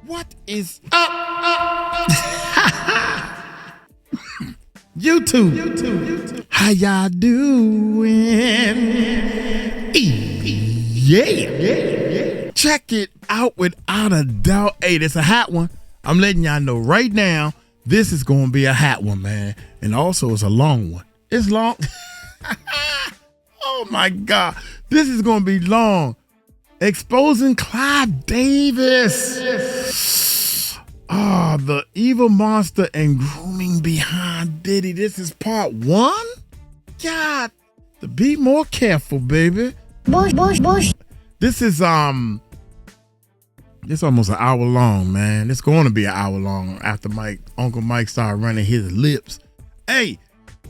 What is up? YouTube. How y'all doing? Yeah. Check it out without a doubt. Hey, it's a hot one. I'm letting y'all know right now, this is going to be a hot one, man. And also, it's a long one. It's long. Oh, my God. This is going to be long. Exposing Clive Davis. The evil monster and grooming behind Diddy. This is part 1? God, to be more careful, baby. Bush. This is it's almost an hour long, man. It's going to be an hour long after Uncle Mike started running his lips. Hey,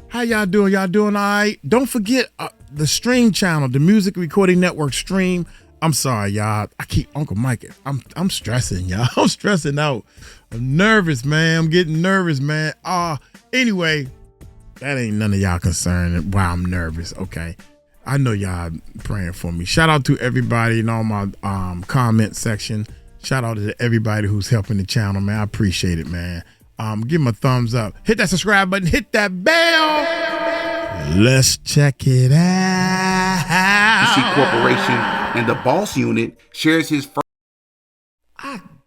how y'all doing? Y'all doing all right? Don't forget the stream channel, the Music Recording Network stream. I'm sorry, y'all. I keep Uncle Mike. I'm stressing, y'all. I'm stressing out. I'm nervous, man. I'm getting nervous, man. Anyway, that ain't none of y'all concerned why I'm nervous. Okay. I know y'all praying for me. Shout out to everybody in all my comment section. Shout out to everybody who's helping the channel, man. I appreciate it, man. Give them a thumbs up. Hit that subscribe button. Hit that bell. Let's check it out. C Corporation and the Boss Unit shares his first.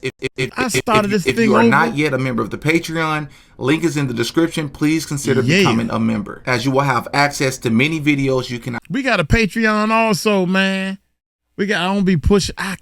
If you are not yet a member of the Patreon, link is in the description. Please consider becoming a member, as you will have access to many videos you can. We got a Patreon also, man. I don't be pushing. I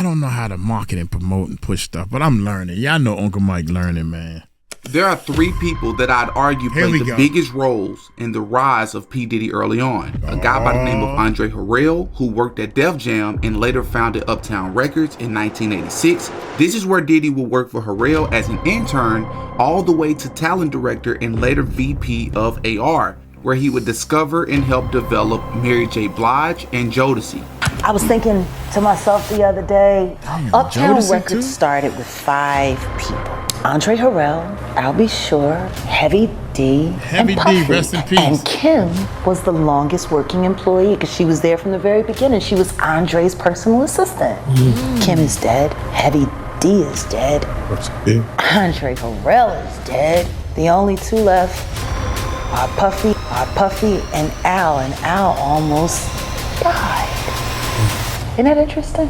don't know how to market and promote and push stuff, but I'm learning. Y'all know Uncle Mike learning, man. There are 3 people that I'd argue played the biggest roles in the rise of P. Diddy early on. A guy by the name of Andre Harrell, who worked at Def Jam and later founded Uptown Records in 1986. This is where Diddy would work for Harrell as an intern all the way to talent director and later VP of AR, where he would discover and help develop Mary J. Blige and Jodeci. I was thinking to myself the other day, Uptown Records started with 5 people. Andre Harrell, I'll Be Sure, Heavy D, and Puffy. Rest in peace. And Kim was the longest working employee because she was there from the very beginning. She was Andre's personal assistant. Kim is dead. Heavy D is dead. Andre Harrell is dead. The only 2 left are Puffy and Al almost died. Isn't that interesting?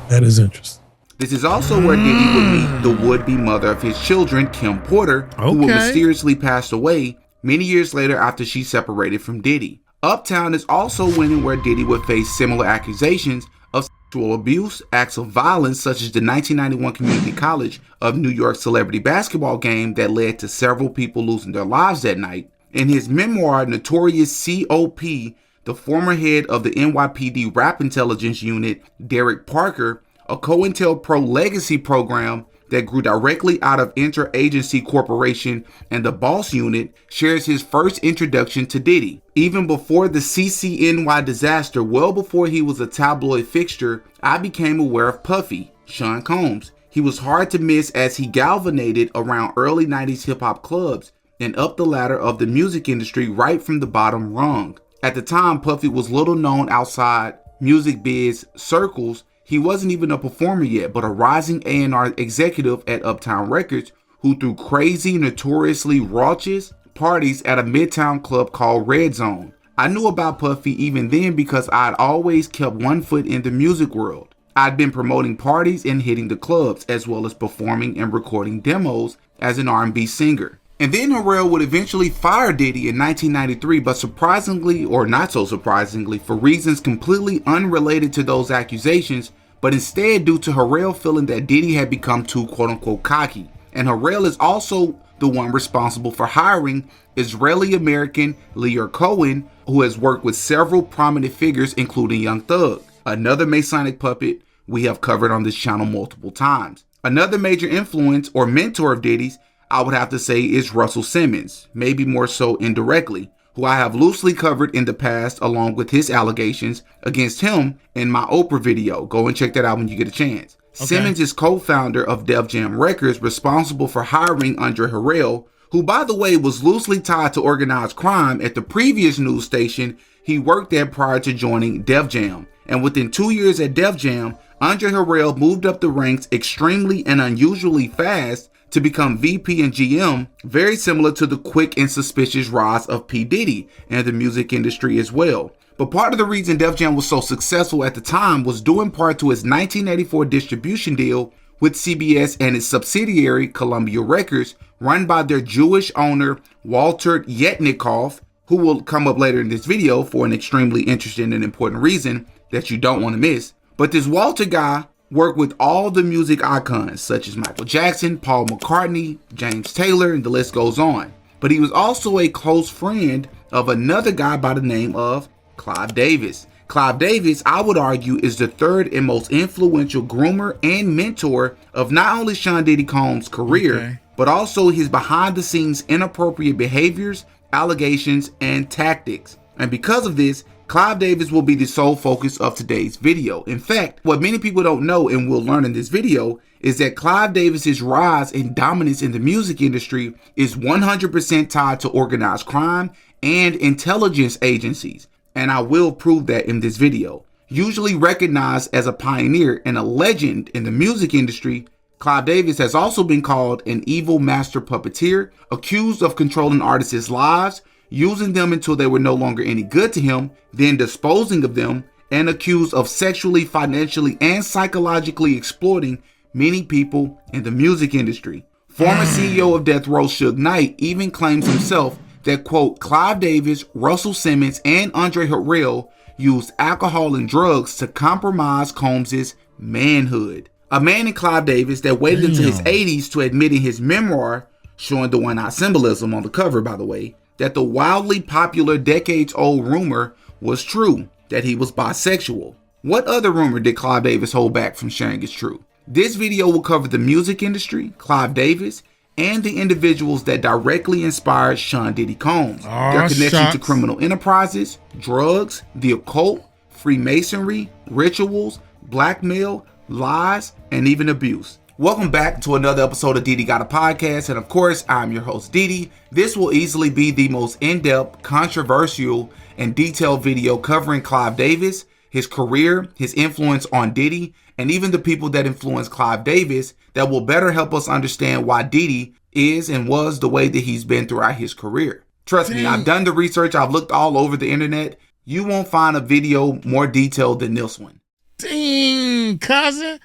That is interesting. This is also where Diddy would meet the would-be mother of his children, Kim Porter, who would mysteriously pass away many years later after she separated from Diddy. Uptown is also when where Diddy would face similar accusations of sexual abuse, acts of violence, such as the 1991 Community College of New York celebrity basketball game that led to several people losing their lives that night. In his memoir, Notorious C.O.P., the former head of the NYPD Rap Intelligence Unit, Derek Parker, a COINTELPRO legacy program that grew directly out of Interagency Corporation and the Boss Unit, shares his first introduction to Diddy. Even before the CCNY disaster, well before he was a tabloid fixture, I became aware of Puffy, Sean Combs. He was hard to miss as he galvanized around early 90s hip-hop clubs and up the ladder of the music industry right from the bottom rung. At the time, Puffy was little known outside music biz circles. He wasn't even a performer yet, but a rising A&R executive at Uptown Records who threw crazy, notoriously raucous parties at a Midtown club called Red Zone. I knew about Puffy even then because I'd always kept one foot in the music world. I'd been promoting parties and hitting the clubs, as well as performing and recording demos as an R&B singer. And then Harrell would eventually fire Diddy in 1993, but surprisingly, or not so surprisingly, for reasons completely unrelated to those accusations, but instead due to Harrell feeling that Diddy had become too quote-unquote cocky. And Harrell is also the one responsible for hiring Israeli-American Lear Cohen, who has worked with several prominent figures, including Young Thug, another Masonic puppet we have covered on this channel multiple times. Another major influence or mentor of Diddy's, I would have to say, is Russell Simmons, maybe more so indirectly, who I have loosely covered in the past along with his allegations against him in my Oprah video. Go and check that out when you get a chance. Okay. Simmons is co-founder of Def Jam Records, responsible for hiring Andre Harrell, who by the way was loosely tied to organized crime at the previous news station he worked at prior to joining Def Jam. And within 2 years at Def Jam, Andre Harrell moved up the ranks extremely and unusually fast to become VP and GM, very similar to the quick and suspicious rise of P. Diddy and the music industry as well. But part of the reason Def Jam was so successful at the time was due in part to his 1984 distribution deal with CBS and its subsidiary Columbia Records, run by their Jewish owner Walter Yetnikoff, who will come up later in this video for an extremely interesting and important reason that you don't want to miss. But this Walter guy worked with all the music icons such as Michael Jackson, Paul McCartney, James Taylor, and the list goes on. But he was also a close friend of another guy by the name of Clive Davis. Clive Davis, I would argue, is the third and most influential groomer and mentor of not only Sean Diddy Combs' career, but also his behind-the-scenes inappropriate behaviors, allegations, and tactics. And because of this, Clive Davis will be the sole focus of today's video. In fact, what many people don't know and will learn in this video is that Clive Davis's rise and dominance in the music industry is 100% tied to organized crime and intelligence agencies. And I will prove that in this video. Usually recognized as a pioneer and a legend in the music industry, Clive Davis has also been called an evil master puppeteer, accused of controlling artists' lives, using them until they were no longer any good to him, then disposing of them, and accused of sexually, financially, and psychologically exploiting many people in the music industry. Former CEO of Death Row Suge Knight even claims himself that, quote, Clive Davis, Russell Simmons, and Andre Harrell used alcohol and drugs to compromise Combs' manhood. A man in Clive Davis that waited until his 80s to admit in his memoir, showing the one-eye symbolism on the cover, by the way, that the wildly popular decades-old rumor was true, that he was bisexual. What other rumor did Clive Davis hold back from sharing as true? This video will cover the music industry, Clive Davis, and the individuals that directly inspired Sean Diddy Combs, their connection to criminal enterprises, drugs, the occult, Freemasonry, rituals, blackmail, lies, and even abuse. Welcome back to another episode of Diddy Got a Podcast, and of course, I'm your host, Diddy. This will easily be the most in-depth, controversial, and detailed video covering Clive Davis, his career, his influence on Diddy, and even the people that influenced Clive Davis that will better help us understand why Diddy is and was the way that he's been throughout his career. Trust me, I've done the research. I've looked all over the internet. You won't find a video more detailed than this one. Dang, cousin.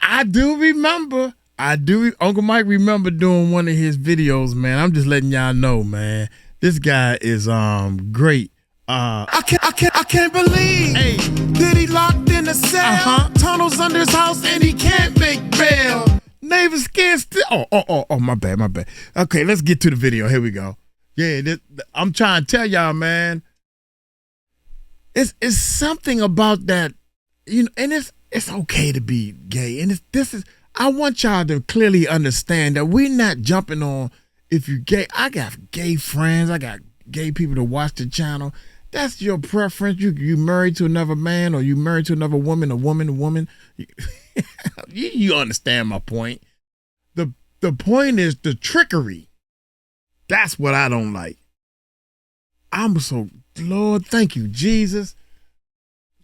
I do remember. Uncle Mike remember doing one of his videos, man. I'm just letting y'all know, man. This guy is great. I can't believe Diddy locked in a cell, tunnels under his house, and he can't make bail. Neighbors scared still. Oh, my bad. Okay, let's get to the video. Here we go. Yeah, I'm trying to tell y'all, man. It's something about that, you know, and it's okay to be gay, and I want y'all to clearly understand that we're not jumping on if you're gay. I got gay friends. I got gay people to watch the channel. That's your preference. You married to another man, or you married to another woman, a woman. You understand my point. The point is the trickery. That's what I don't like. I'm so, Lord, thank you, Jesus.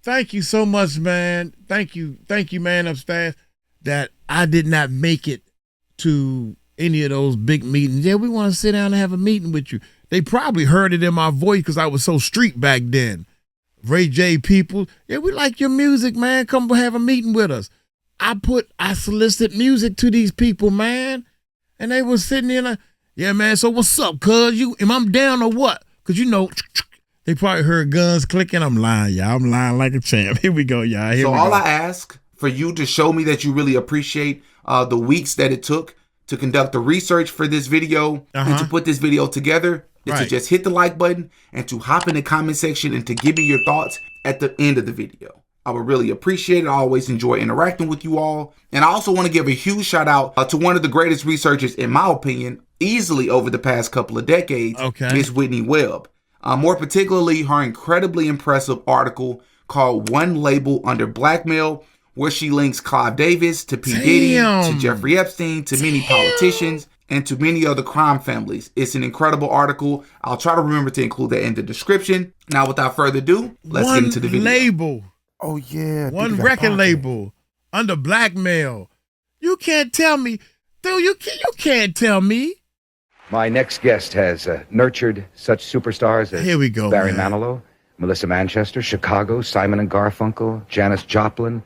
Thank you so much, man. Thank you, man, upstairs, that I did not make it to any of those big meetings. Yeah, we want to sit down and have a meeting with you. They probably heard it in my voice because I was so street back then. Ray J people, yeah, we like your music, man. Come have a meeting with us. I solicit music to these people, man. And they was sitting there like, yeah, man, so what's up, cuz? Am I down or what? Because, you know, they probably heard guns clicking. I'm lying, y'all. I'm lying like a champ. Here we go, y'all. So all I ask for you to show me that you really appreciate the weeks that it took to conduct the research for this video and to put this video together is to just hit the like button and to hop in the comment section and to give me your thoughts at the end of the video. I would really appreciate it. I always enjoy interacting with you all. And I also want to give a huge shout out to one of the greatest researchers, in my opinion, easily over the past couple of decades, Miss Whitney Webb. More particularly, her incredibly impressive article called One Label Under Blackmail, where she links Clive Davis to P. Diddy, to Jeffrey Epstein, to many politicians, and to many other crime families. It's an incredible article. I'll try to remember to include that in the description. Now, without further ado, let's get into the video. One label. Oh, yeah. One record label. under blackmail. You can't tell me, dude. You can't tell me. My next guest has nurtured such superstars as Here we go, Barry man. Manilow, Melissa Manchester, Chicago, Simon and Garfunkel, Janis Joplin,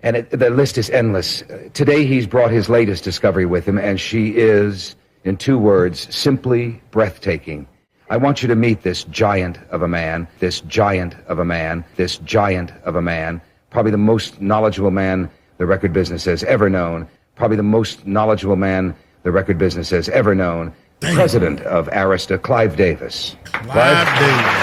and the list is endless. Today he's brought his latest discovery with him, and she is, in 2 words, simply breathtaking. I want you to meet this giant of a man, this giant of a man, this giant of a man, probably the most knowledgeable man the record business has ever known, probably the most knowledgeable man the record business has ever known. Damn. President of Arista, Clive Davis. Clive Davis.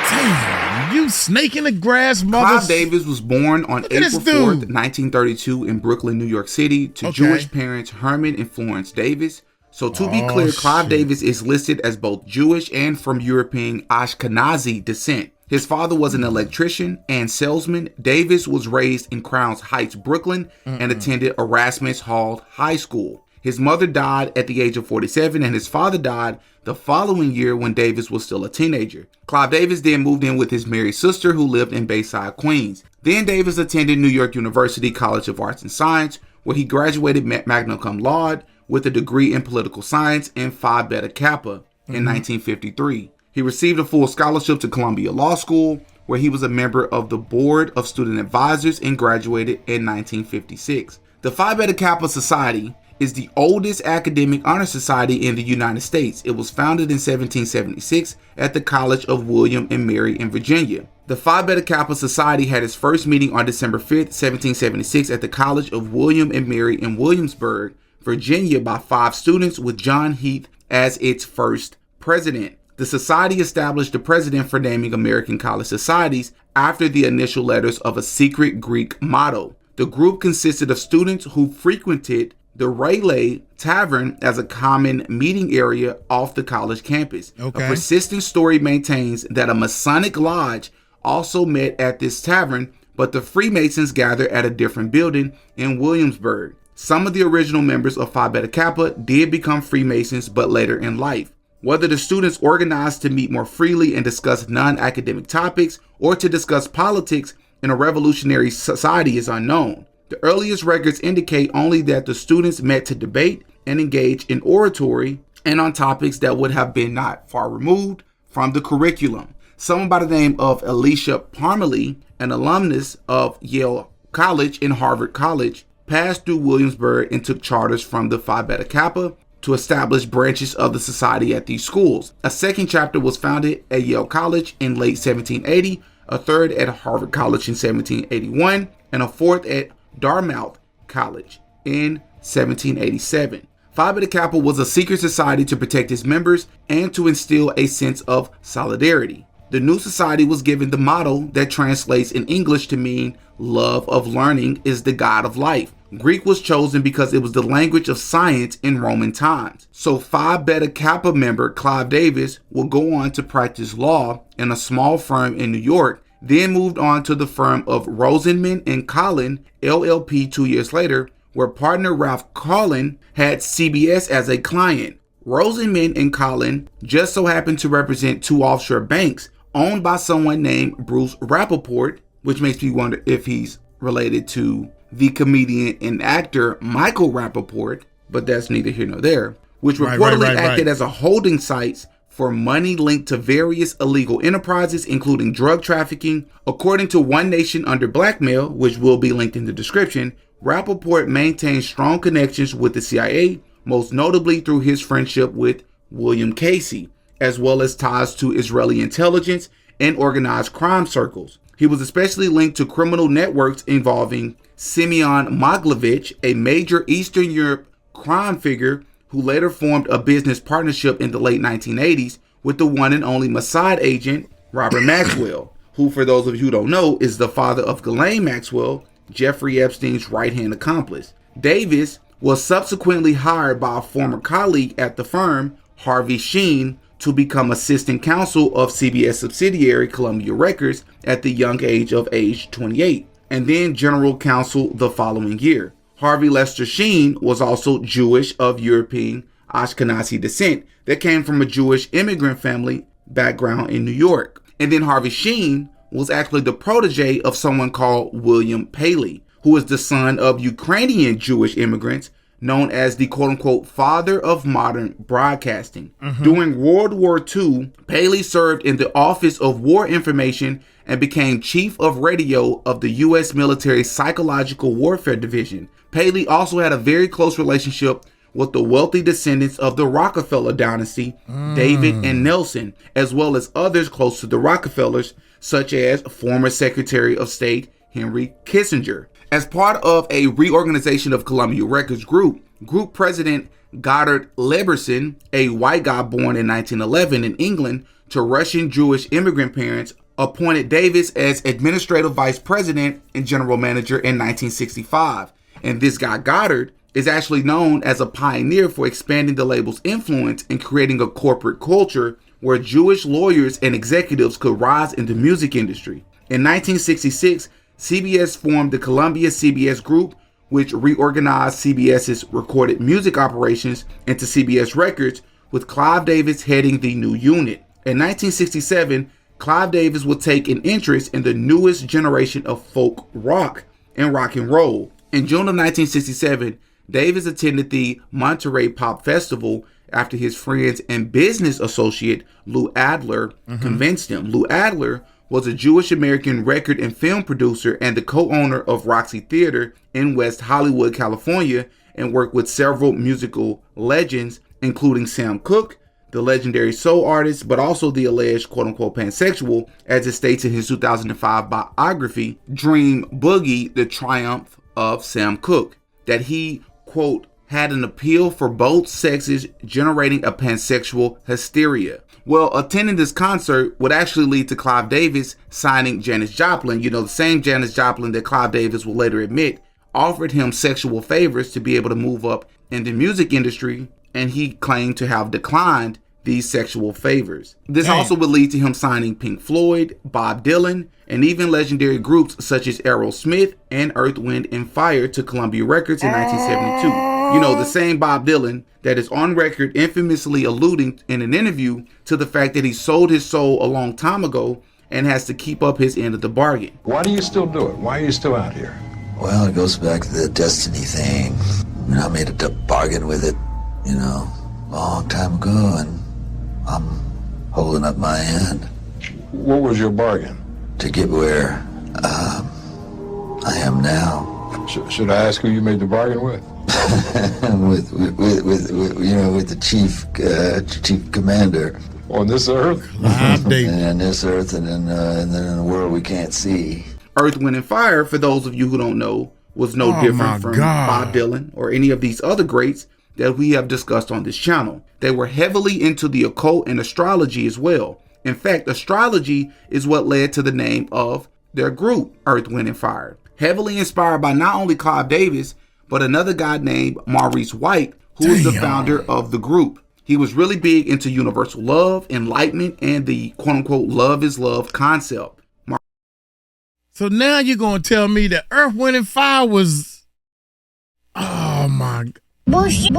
Damn, you snake in the grass, mother. Clive Davis was born on April 4th, 1932 in Brooklyn, New York City to Jewish parents Herman and Florence Davis. So to be clear, Clive Davis is listed as both Jewish and from European Ashkenazi descent. His father was an electrician and salesman. Davis was raised in Crowns Heights, Brooklyn, and attended Erasmus Hall High School. His mother died at the age of 47, and his father died the following year when Davis was still a teenager. Clive Davis then moved in with his married sister who lived in Bayside, Queens. Then Davis attended New York University College of Arts and Science, where he graduated magna cum laude with a degree in political science and Phi Beta Kappa in 1953. He received a full scholarship to Columbia Law School, where he was a member of the Board of Student Advisors and graduated in 1956. The Phi Beta Kappa Society is the oldest academic honor society in the United States. It was founded in 1776 at the College of William and Mary in Virginia. The Phi Beta Kappa Society had its first meeting on December 5th, 1776 at the College of William and Mary in Williamsburg, Virginia by 5 students with John Heath as its first president. The society established the precedent for naming American college societies after the initial letters of a secret Greek motto. The group consisted of students who frequented the Rayleigh Tavern as a common meeting area off the college campus. Okay. A persistent story maintains that a Masonic lodge also met at this tavern, but the Freemasons gathered at a different building in Williamsburg. Some of the original members of Phi Beta Kappa did become Freemasons, but later in life. Whether the students organized to meet more freely and discuss non-academic topics or to discuss politics in a revolutionary society is unknown. The earliest records indicate only that the students met to debate and engage in oratory and on topics that would have been not far removed from the curriculum. Someone by the name of Alicia Parmalee, an alumnus of Yale College and Harvard College, passed through Williamsburg and took charters from the Phi Beta Kappa to establish branches of the society at these schools. A second chapter was founded at Yale College in late 1780, a third at Harvard College in 1781, and a fourth at Dartmouth College in 1787. Phi Beta Kappa was a secret society to protect its members and to instill a sense of solidarity. The new society was given the motto that translates in English to mean love of learning is the God of life. Greek was chosen because it was the language of science in Roman times. So Phi Beta Kappa member Clive Davis will go on to practice law in a small firm in New York, then moved on to the firm of Rosenman and Collin, LLP 2 years later, where partner Ralph Collin had CBS as a client. Rosenman and Collin just so happened to represent 2 offshore banks owned by someone named Bruce Rappaport, which makes me wonder if he's related to the comedian and actor Michael Rappaport, but that's neither here nor there, which reportedly acted as a holding sites for money linked to various illegal enterprises, including drug trafficking. According to One Nation Under Blackmail, which will be linked in the description, Rappaport maintained strong connections with the CIA, most notably through his friendship with William Casey, as well as ties to Israeli intelligence and organized crime circles. He was especially linked to criminal networks involving Simeon Mogilevich, a major Eastern Europe crime figure who later formed a business partnership in the late 1980s with the one and only Mossad agent Robert Maxwell, who, for those of you who don't know, is the father of Ghislaine Maxwell, Jeffrey Epstein's right-hand accomplice. Davis was subsequently hired by a former colleague at the firm, Harvey Sheen, to become assistant counsel of CBS subsidiary Columbia Records at the young age of 28, and then general counsel the following year. Harvey Lester Sheen was also Jewish of European Ashkenazi descent that came from a Jewish immigrant family background in New York. And then Harvey Sheen was actually the protege of someone called William Paley, who is the son of Ukrainian Jewish immigrants, known as the quote-unquote father of modern broadcasting. During World War II, Paley served in the Office of War Information and became chief of radio of the U.S. military Psychological Warfare Division. Paley also had a very close relationship with the wealthy descendants of the Rockefeller dynasty, David and Nelson, as well as others close to the Rockefellers, such as former Secretary of State Henry Kissinger. As part of a reorganization of Columbia Records Group President Goddard Leberson, a white guy born in 1911 in England to Russian Jewish immigrant parents, appointed Davis as administrative vice president and general manager in 1965. And this guy Goddard is actually known as a pioneer for expanding the label's influence and creating a corporate culture where Jewish lawyers and executives could rise in the music industry. In 1966, CBS formed the Columbia CBS Group, which reorganized CBS's recorded music operations into CBS Records, with Clive Davis heading the new unit. In 1967, Clive Davis would take an interest in the newest generation of folk rock and rock and roll. In June of 1967, Davis attended the Monterey Pop Festival after his friends and business associate Lou Adler convinced him. Lou Adler was a Jewish-American record and film producer and the co-owner of Roxy Theater in West Hollywood, California, and worked with several musical legends, including Sam Cooke, the legendary soul artist, but also the alleged quote-unquote pansexual, as it states in his 2005 biography, Dream Boogie, The Triumph of Sam Cooke, that he, quote, had an appeal for both sexes, generating a pansexual hysteria. Well, attending this concert would actually lead to Clive Davis signing Janis Joplin. You know, the same Janis Joplin that Clive Davis will later admit offered him sexual favors to be able to move up in the music industry, and he claimed to have declined these sexual favors. This also would lead to him signing Pink Floyd, Bob Dylan, and even legendary groups such as Aerosmith and Earth, Wind & Fire to Columbia Records in 1972. You know, the same Bob Dylan that is on record infamously alluding in an interview to the fact that he sold his soul a long time ago and has to keep up his end of the bargain. Why do you still do it? Why are you still out here? Well, it goes back to the destiny thing. I made a bargain with it, a long time ago, and I'm holding up my end. What was your bargain? To get where I am now. Should I ask who you made the bargain with? with the chief commander. On this earth? And this earth, and then in a world we can't see. Earth, Wind & Fire, for those of you who don't know, was no different from Bob Dylan or any of these other greats that we have discussed on this channel. They were heavily into the occult and astrology as well. In fact, astrology is what led to the name of their group, Earth, Wind & Fire. Heavily inspired by not only Clive Davis, but another guy named Maurice White, who was the founder of the group. He was really big into universal love, enlightenment, and the quote-unquote love is love concept. So now you're going to tell me that Earth, Wind & Fire was... Oh, my... Bullshit.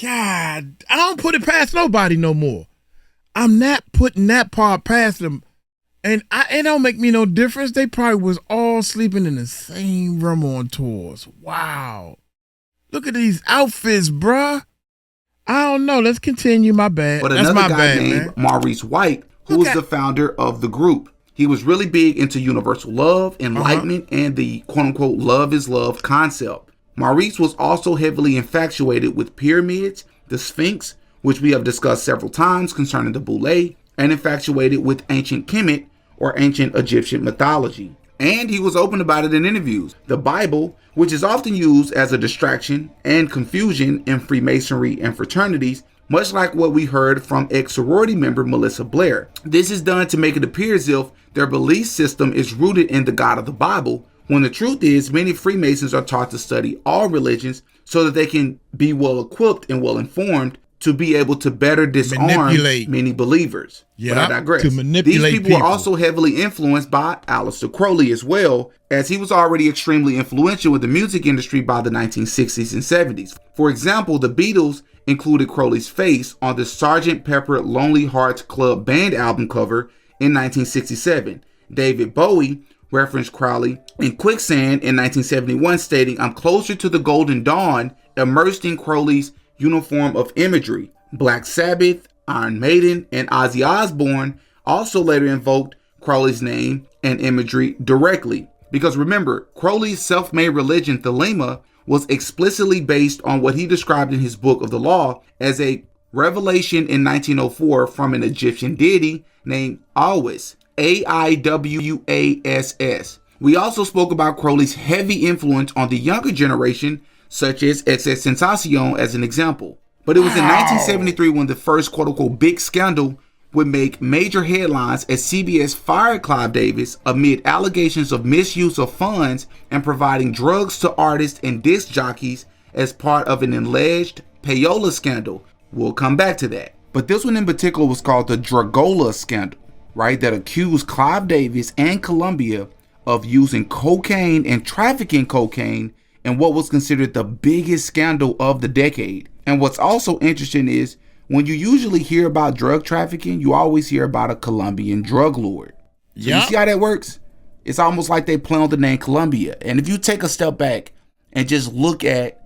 God, I don't put it past nobody no more. I'm not putting that part past them. And it don't make me no difference. They probably was all sleeping in the same room on tours. Wow. Look at these outfits, bruh. I don't know. Let's continue. My bad. But that's another my guy bad, named man. Maurice White, who was the founder of the group. He was really big into universal love, enlightenment, and the quote-unquote love is love concept. Maurice was also heavily infatuated with pyramids, the Sphinx, which we have discussed several times concerning the Boule, and infatuated with ancient Kemet, or ancient Egyptian mythology. And he was open about it in interviews. The Bible, which is often used as a distraction and confusion in Freemasonry and fraternities, much like what we heard from ex-sorority member Melissa Blair. This is done to make it appear as if their belief system is rooted in the God of the Bible, when the truth is many Freemasons are taught to study all religions so that they can be well equipped and well informed to be able to better disarm many believers. Yeah, but I digress. to manipulate These people were also heavily influenced by Aleister Crowley as well, as he was already extremely influential in the music industry by the 1960s and 70s. For example, the Beatles included Crowley's face on the Sgt. Pepper Lonely Hearts Club Band album cover in 1967. David Bowie referenced Crowley in Quicksand in 1971, stating, "I'm closer to the golden dawn, immersed in Crowley's uniform of imagery." Black Sabbath, Iron Maiden, and Ozzy Osbourne also later invoked Crowley's name and imagery directly. Because remember, Crowley's self-made religion, Thelema, was explicitly based on what he described in his Book of the Law as a revelation in 1904 from an Egyptian deity named Awis, Aiwass. We also spoke about Crowley's heavy influence on the younger generation, such as XXXTentacion as an example. But it was in 1973 when the first quote-unquote big scandal would make major headlines as CBS fired Clive Davis amid allegations of misuse of funds and providing drugs to artists and disc jockeys as part of an alleged Payola scandal. We'll come back to that. But this one in particular was called the Dragola scandal, right? That accused Clive Davis and Columbia of using cocaine and trafficking cocaine in what was considered the biggest scandal of the decade. And what's also interesting is when you usually hear about drug trafficking, you always hear about a Colombian drug lord. So you see how that works? It's almost like they play on the name Columbia. And if you take a step back and just look at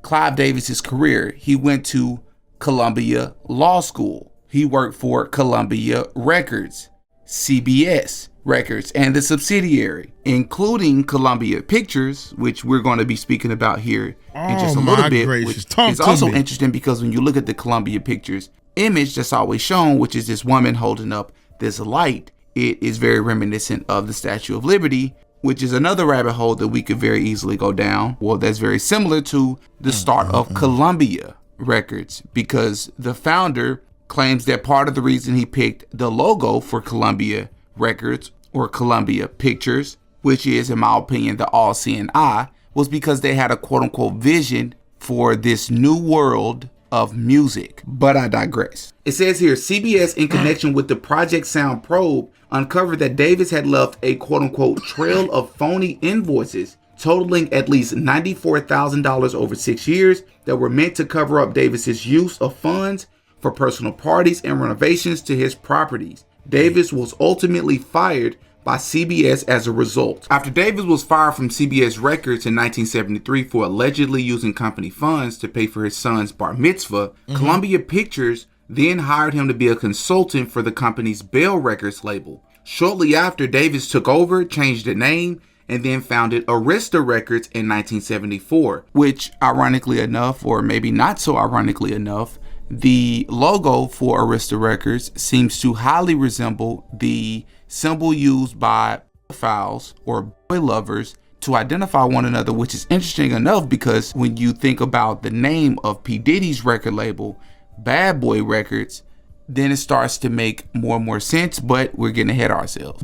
Clive Davis's career, he went to Columbia Law School. He worked for Columbia Records, CBS Records, and the subsidiary, including Columbia Pictures, which we're going to be speaking about here in just a little bit. It's also interesting because when you look at the Columbia Pictures image that's always shown, which is this woman holding up this light, it is very reminiscent of the Statue of Liberty, which is another rabbit hole that we could very easily go down. Well, that's very similar to the start of Columbia Records, because the founder claims that part of the reason he picked the logo for Columbia Records or Columbia Pictures, which is, in my opinion, the all-seeing eye, was because they had a quote-unquote vision for this new world of music. But I digress. It says here, CBS, in connection with the Project Sound probe, uncovered that Davis had left a quote-unquote trail of phony invoices totaling at least $94,000 over 6 years that were meant to cover up Davis's use of funds for personal parties and renovations to his properties. Davis was ultimately fired by CBS as a result. After Davis was fired from CBS Records in 1973 for allegedly using company funds to pay for his son's bar mitzvah, Columbia Pictures then hired him to be a consultant for the company's Bell Records label. Shortly after, Davis took over, changed the name, and then founded Arista Records in 1974, which ironically enough, or maybe not so ironically enough, the logo for Arista Records seems to highly resemble the symbol used by pedophiles or boy lovers to identify one another, which is interesting enough because when you think about the name of P. Diddy's record label, Bad Boy Records, then it starts to make more and more sense, but we're getting ahead of ourselves.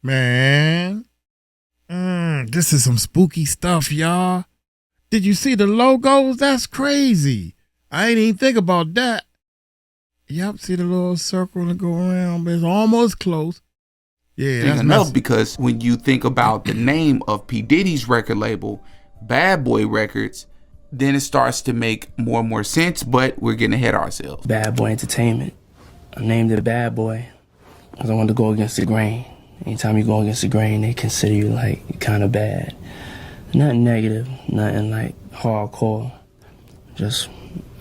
Man, this is some spooky stuff, y'all. Did you see the logos? That's crazy. I ain't even think about that. Yep, see the little circle that go around, but it's almost close. Yeah, that's enough because when you think about the name of P. Diddy's record label, Bad Boy Records, then it starts to make more and more sense, but we're getting ahead of ourselves. Bad Boy Entertainment. I named it Bad Boy because I wanted to go against the grain. Anytime you go against the grain, they consider you like kind of bad. Nothing negative, nothing like hardcore. Just,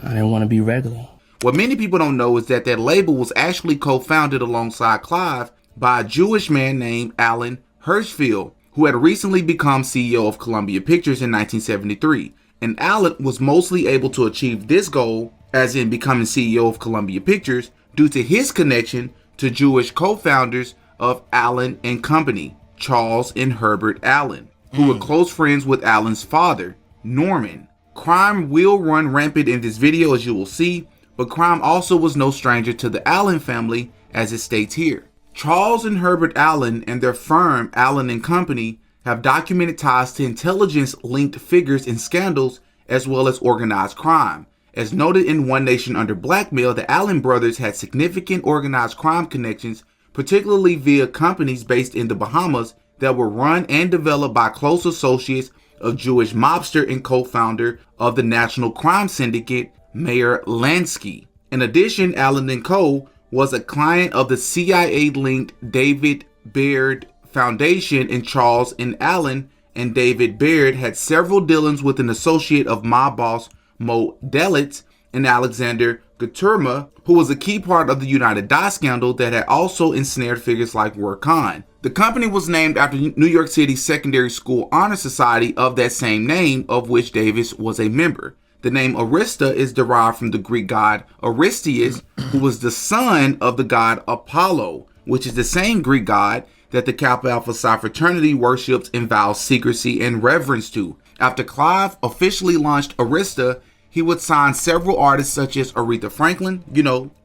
I didn't want to be regular. What many people don't know is that label was actually co-founded alongside Clive by a Jewish man named Alan Hirschfeld, who had recently become CEO of Columbia Pictures in 1973. And Alan was mostly able to achieve this goal, as in becoming CEO of Columbia Pictures, due to his connection to Jewish co-founders of Allen and Company, Charles and Herbert Allen, who were close friends with Allen's father, Norman. Crime will run rampant in this video, as you will see, but crime also was no stranger to the Allen family, as it states here. Charles and Herbert Allen and their firm, Allen and Company, have documented ties to intelligence-linked figures in scandals as well as organized crime. As noted in One Nation Under Blackmail, the Allen brothers had significant organized crime connections, particularly via companies based in the Bahamas that were run and developed by close associates of Jewish mobster and co-founder of the National Crime Syndicate, Meyer Lansky. In addition, Allen & Co. was a client of the CIA-linked David Baird Foundation, and Charles and Allen and David Baird had several dealings with an associate of mob boss Mo Delitz and Alexander Guterma, who was a key part of the United Dye scandal that had also ensnared figures like Khan. The company was named after New York City's secondary school honor society of that same name, of which Davis was a member. The name Arista is derived from the Greek god Aristeus, who was the son of the god Apollo, which is the same Greek god that the Kappa Alpha Psi fraternity worships and vows secrecy and reverence to. After Clive officially launched Arista, he would sign several artists such as Aretha Franklin.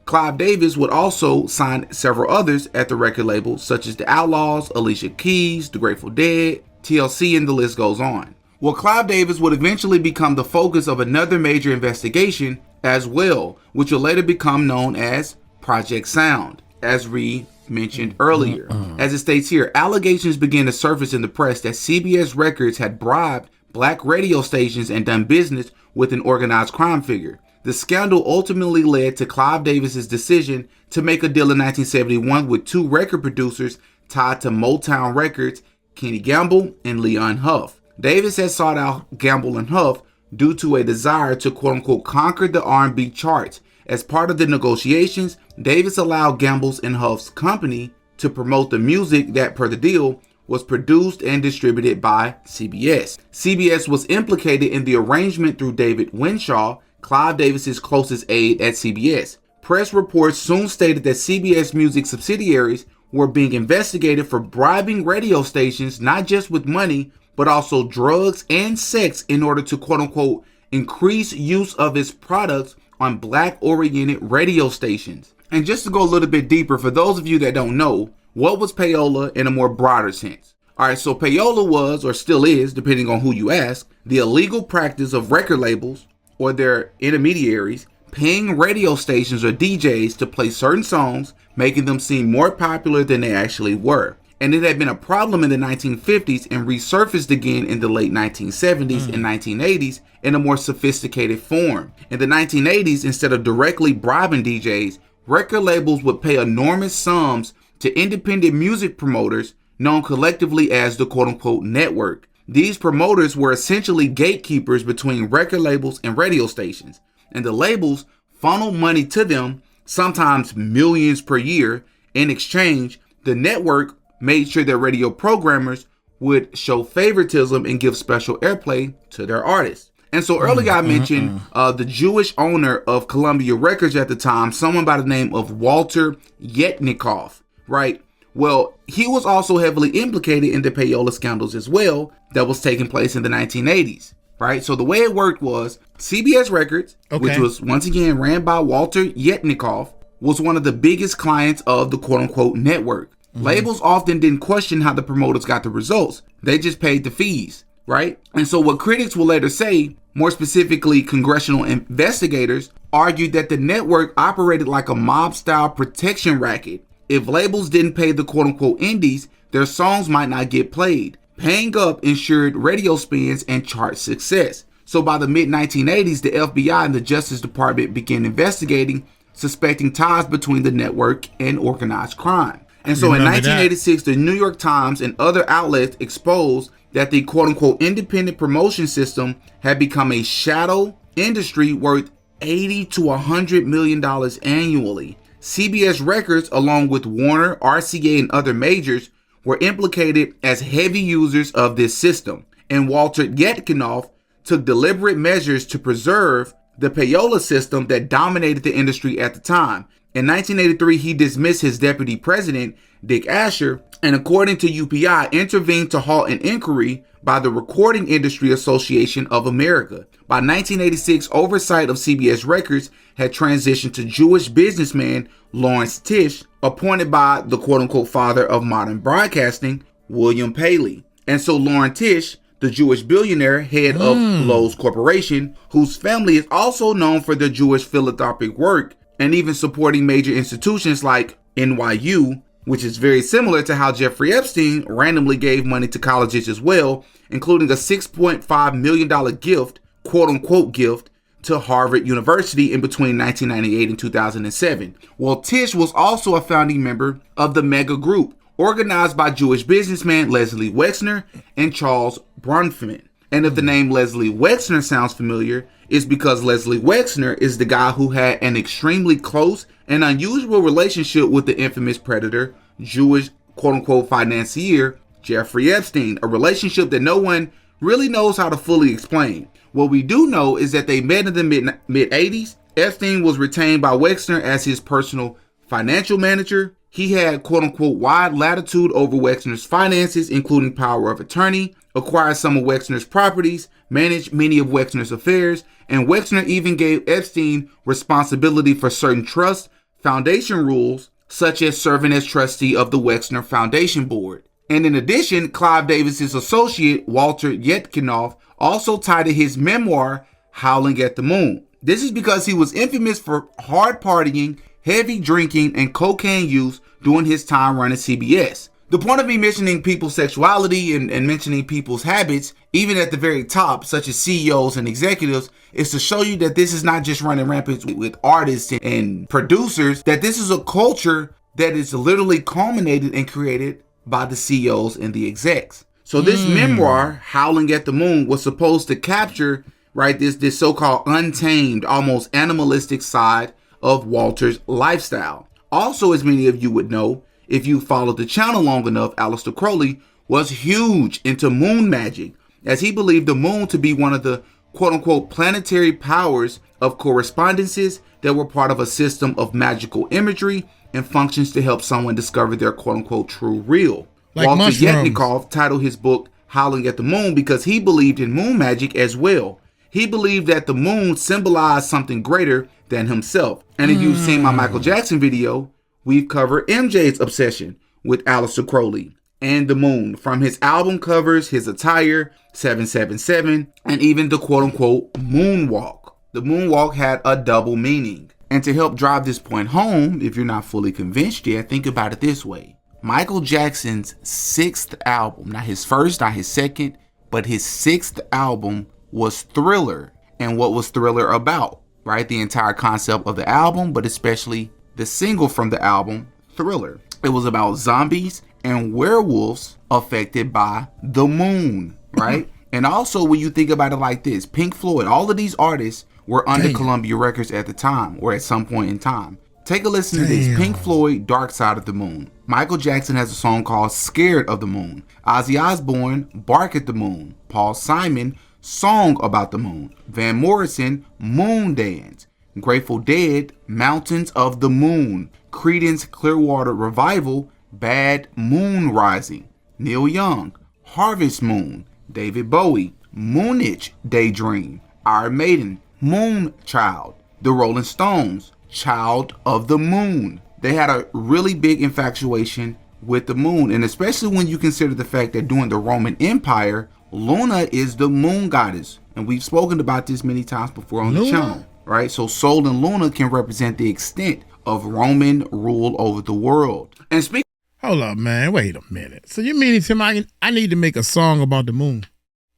Clive Davis would also sign several others at the record label, such as the Outlaws, Alicia Keys, The Grateful Dead, TLC, and the list goes on. Well, Clive Davis would eventually become the focus of another major investigation as well, which will later become known as Project Sound, as we mentioned earlier. As it states here, allegations began to surface in the press that CBS Records had bribed black radio stations and done business with an organized crime figure. The scandal ultimately led to Clive Davis's decision to make a deal in 1971 with two record producers tied to Motown Records, Kenny Gamble and Leon Huff. Davis had sought out Gamble and Huff due to a desire to quote-unquote conquer the R&B charts. As part of the negotiations, Davis allowed Gamble's and Huff's company to promote the music that, per the deal, was produced and distributed by CBS. CBS was implicated in the arrangement through David Winshaw, Clive Davis's closest aide at CBS. Press reports soon stated that CBS Music subsidiaries were being investigated for bribing radio stations not just with money, but also drugs and sex in order to quote-unquote increase use of its products on black-oriented radio stations. And just to go a little bit deeper, for those of you that don't know, what was payola in a more broader sense? Alright, so payola was, or still is, depending on who you ask, the illegal practice of record labels or their intermediaries paying radio stations or DJs to play certain songs, making them seem more popular than they actually were. And it had been a problem in the 1950s and resurfaced again in the late 1970s and 1980s in a more sophisticated form. In the 1980s, instead of directly bribing DJs, record labels would pay enormous sums to independent music promoters known collectively as the quote-unquote network. These promoters were essentially gatekeepers between record labels and radio stations, and the labels funneled money to them, sometimes millions per year. In exchange, the network made sure that radio programmers would show favoritism and give special airplay to their artists. And so earlier I mentioned the Jewish owner of Columbia Records at the time, someone by the name of Walter Yetnikoff, right? Well, he was also heavily implicated in the payola scandals as well that was taking place in the 1980s, right? So the way it worked was CBS Records, which was once again ran by Walter Yetnikoff, was one of the biggest clients of the quote-unquote network. Labels often didn't question how the promoters got the results. They just paid the fees, right? And so what critics will later say, more specifically congressional investigators, argued that the network operated like a mob-style protection racket. If labels didn't pay the quote-unquote indies, their songs might not get played. Paying up ensured radio spins and chart success. So by the mid-1980s, the FBI and the Justice Department began investigating, suspecting ties between the network and organized crime. And so in 1986, the New York Times and other outlets exposed that the quote-unquote independent promotion system had become a shadow industry worth $80 to $100 million annually. CBS Records, along with Warner, RCA, and other majors, were implicated as heavy users of this system. And Walter Yetnikoff took deliberate measures to preserve the payola system that dominated the industry at the time. In 1983, he dismissed his deputy president, Dick Asher, and according to UPI, intervened to halt an inquiry by the Recording Industry Association of America. By 1986, oversight of CBS Records had transitioned to Jewish businessman Lawrence Tisch, appointed by the quote-unquote father of modern broadcasting, William Paley. And so Lawrence Tisch, the Jewish billionaire, head of Lowe's Corporation, whose family is also known for their Jewish philanthropic work and even supporting major institutions like NYU, which is very similar to how Jeffrey Epstein randomly gave money to colleges as well, including a $6.5 million gift, quote unquote gift, to Harvard University in between 1998 and 2007. Well, Tish was also a founding member of the Mega Group, organized by Jewish businessman Leslie Wexner and Charles Bronfman. And if the name Leslie Wexner sounds familiar, it's because Leslie Wexner is the guy who had an extremely close and unusual relationship with the infamous predator, Jewish quote-unquote financier, Jeffrey Epstein, a relationship that no one really knows how to fully explain. What we do know is that they met in the mid-80s. Epstein was retained by Wexner as his personal financial manager. He had quote-unquote wide latitude over Wexner's finances, including power of attorney, acquired some of Wexner's properties, managed many of Wexner's affairs, and Wexner even gave Epstein responsibility for certain trust foundation rules, such as serving as trustee of the Wexner Foundation Board. And in addition, Clive Davis's associate, Walter Yetkinov, also titled his memoir, Howling at the Moon. This is because he was infamous for hard partying, heavy drinking, and cocaine use during his time running CBS. The point of me mentioning people's sexuality and mentioning people's habits, even at the very top, such as CEOs and executives, is to show you that this is not just running rampant with artists and producers, that this is a culture that is literally culminated and created by the CEOs and the execs. So this memoir, Howling at the Moon, was supposed to capture, right, this so-called untamed, almost animalistic side of Walter's lifestyle. Also, as many of you would know, if you followed the channel long enough, Aleister Crowley was huge into moon magic, as he believed the moon to be one of the quote-unquote planetary powers of correspondences that were part of a system of magical imagery and functions to help someone discover their quote-unquote true real. Like Walter mushrooms. Yetnikov titled his book Howling at the Moon because he believed in moon magic as well. He believed that the moon symbolized something greater than himself. And if you've seen my Michael Jackson video, we've covered MJ's obsession with Aleister Crowley and the moon, from his album covers, his attire, 777, and even the quote-unquote moonwalk. The moonwalk had a double meaning. And to help drive this point home, if you're not fully convinced yet, think about it this way. Michael Jackson's sixth album, not his first, not his second, but his sixth album was Thriller. And what was Thriller about, right? The entire concept of the album, but especially the single from the album, Thriller. It was about zombies and werewolves affected by the moon, right? And also when you think about it like this, Pink Floyd, all of these artists were under Columbia Records at the time, or at some point in time. Take a listen to this. Pink Floyd, Dark Side of the Moon. Michael Jackson has a song called Scared of the Moon. Ozzy Osbourne, Bark at the Moon. Paul Simon, Song About the Moon. Van Morrison, Moon Dance. Grateful Dead, Mountains of the Moon. Creedence Clearwater Revival, Bad Moon Rising. Neil Young, Harvest Moon. David Bowie, Moonage Daydream. Iron Maiden, Moon Child. The Rolling Stones, Child of the Moon. They had a really big infatuation with the moon, and especially when you consider the fact that during the Roman Empire, Luna is the moon goddess, and we've spoken about this many times before on the channel, right? So Sol and Luna can represent the extent of Roman rule over the world. And speaking, hold up, man, wait a minute. So you mean to tell me I need to make a song about the moon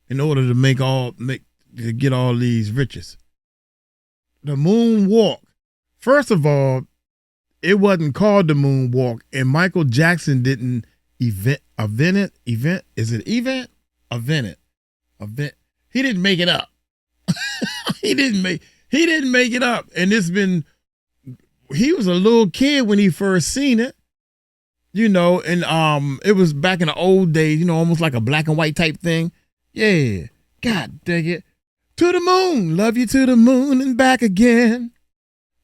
in order to to get all these riches? The moonwalk. First of all, it wasn't called the moonwalk, and Michael Jackson didn't event. Is it event? Event it. He didn't make it up. He didn't make it up. And he was a little kid when he first seen it, and it was back in the old days, almost like a black and white type thing. Yeah. God dang it. To the moon, love you to the moon and back again.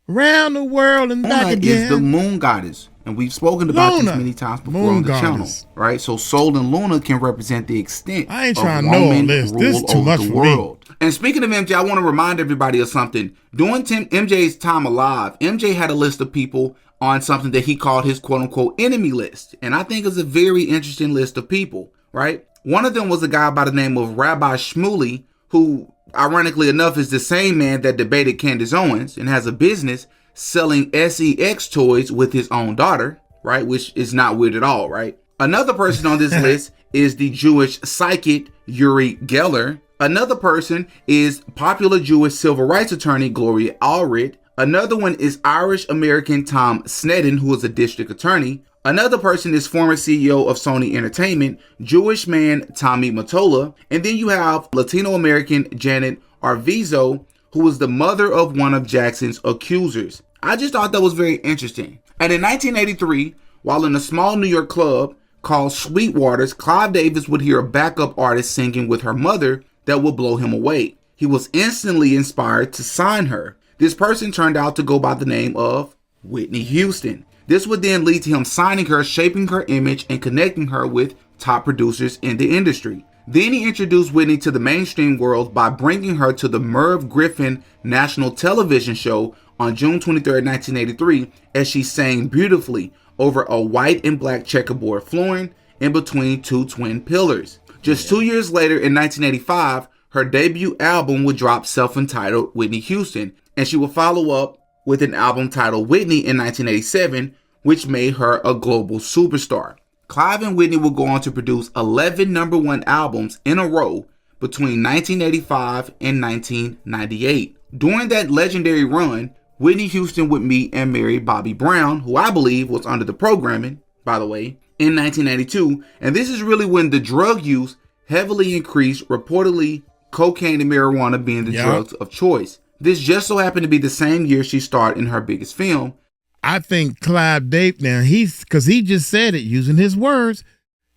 Around the world and back again. Luna is the moon goddess, and we've spoken about this many times before on the channel, right? So Sol and Luna can represent the extent of Roman rule over the world. And speaking of MJ, I want to remind everybody of something. During MJ's time alive, MJ had a list of people on something that he called his quote-unquote enemy list, and I think it's a very interesting list of people, right? One of them was a guy by the name of Rabbi Shmuley, who, ironically enough, is the same man that debated Candace Owens and has a business selling sex toys with his own daughter. right? Which is not weird at all, right? Another person on this list is the Jewish psychic Uri Geller. Another person is popular Jewish civil rights attorney Gloria Allred. Another one is Irish-American Tom Sneddon, who is a district attorney. Another person is former CEO of Sony Entertainment, Jewish man Tommy Mottola. And then you have Latino-American Janet Arvizo, who was the mother of one of Jackson's accusers. I just thought that was very interesting. And in 1983, while in a small New York club called Sweetwater's, Clive Davis would hear a backup artist singing with her mother that would blow him away. He was instantly inspired to sign her. This person turned out to go by the name of Whitney Houston. This would then lead to him signing her, shaping her image, and connecting her with top producers in the industry. Then he introduced Whitney to the mainstream world by bringing her to the Merv Griffin national television show on June 23, 1983, as she sang beautifully over a white and black checkerboard flooring in between two twin pillars. Just 2 years later, in 1985, her debut album would drop, self-entitled Whitney Houston, and she would follow up with an album titled Whitney in 1987, which made her a global superstar. Clive and Whitney would go on to produce 11 #1 albums in a row between 1985 and 1998. During that legendary run, Whitney Houston would meet and marry Bobby Brown, who I believe was under the programming, by the way, in 1992. And this is really when the drug use heavily increased, reportedly cocaine and marijuana being the drugs of choice. This just so happened to be the same year she starred in her biggest film. I think Clive Davis, now because he just said it using his words.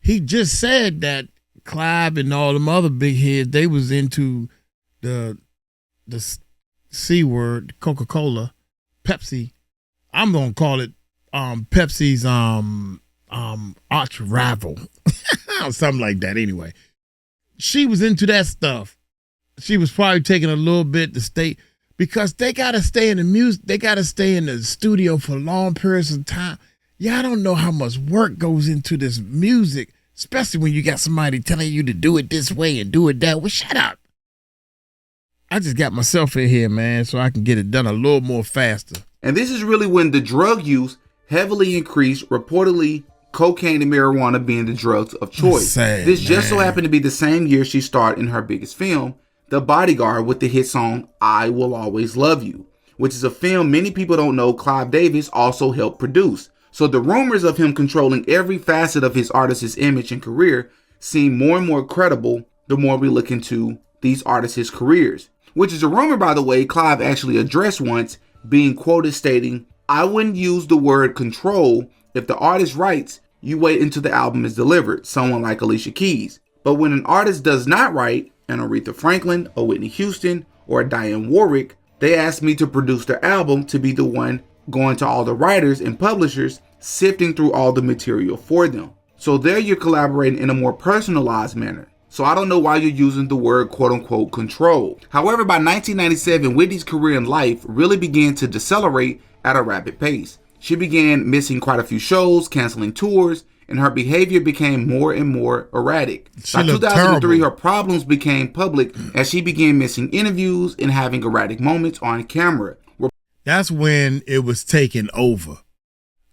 He just said that Clive and all them other big heads, they was into the C word, Coca-Cola, Pepsi. I'm gonna call it Pepsi's arch rival, something like that. Anyway, she was into that stuff. She was probably taking a little bit to stay, because they gotta stay in the music. They gotta stay in the studio for long periods of time. Yeah, I don't know how much work goes into this music, especially when you got somebody telling you to do it this way and do it that way. Shut up. I just got myself in here, man, so I can get it done a little more faster. And this is really when the drug use heavily increased, reportedly cocaine and marijuana being the drugs of choice. This just so happened to be the same year she starred in her biggest film, The Bodyguard, with the hit song I Will Always Love You, which is a film many people don't know Clive Davis also helped produce. So the rumors of him controlling every facet of his artist's image and career seem more and more credible the more we look into these artists' careers. Which is a rumor, by the way, Clive actually addressed once, being quoted stating, "I wouldn't use the word control. If the artist writes, you wait until the album is delivered," someone like Alicia Keys. But when an artist does not write, an Aretha Franklin, a Whitney Houston, or a Dionne Warwick, they asked me to produce their album, to be the one going to all the writers and publishers, sifting through all the material for them. So there you're collaborating in a more personalized manner. So I don't know why you're using the word quote-unquote control. However, by 1997, Whitney's career and life really began to decelerate at a rapid pace. She began missing quite a few shows, canceling tours, and her behavior became more and more erratic. By 2003, her problems became public as she began missing interviews and having erratic moments on camera. That's when it was taken over.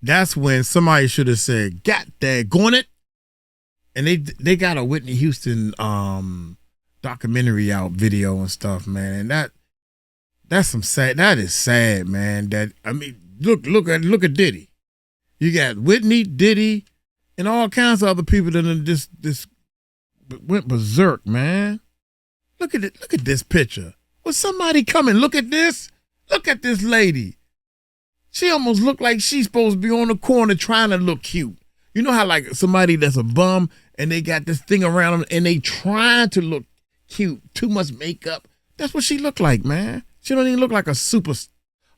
That's when somebody should have said, "God daggone it." And they got a Whitney Houston documentary out, video and stuff, man. And that's some sad. That is sad, man. That, I mean, look at Diddy. You got Whitney, Diddy, and all kinds of other people that this went berserk, man. Look at it. Look at this picture. Was somebody coming? Look at this. Look at this lady. She almost looked like she's supposed to be on the corner trying to look cute. You know how like somebody that's a bum and they got this thing around them and they trying to look cute, too much makeup. That's what she looked like, man. She don't even look like a super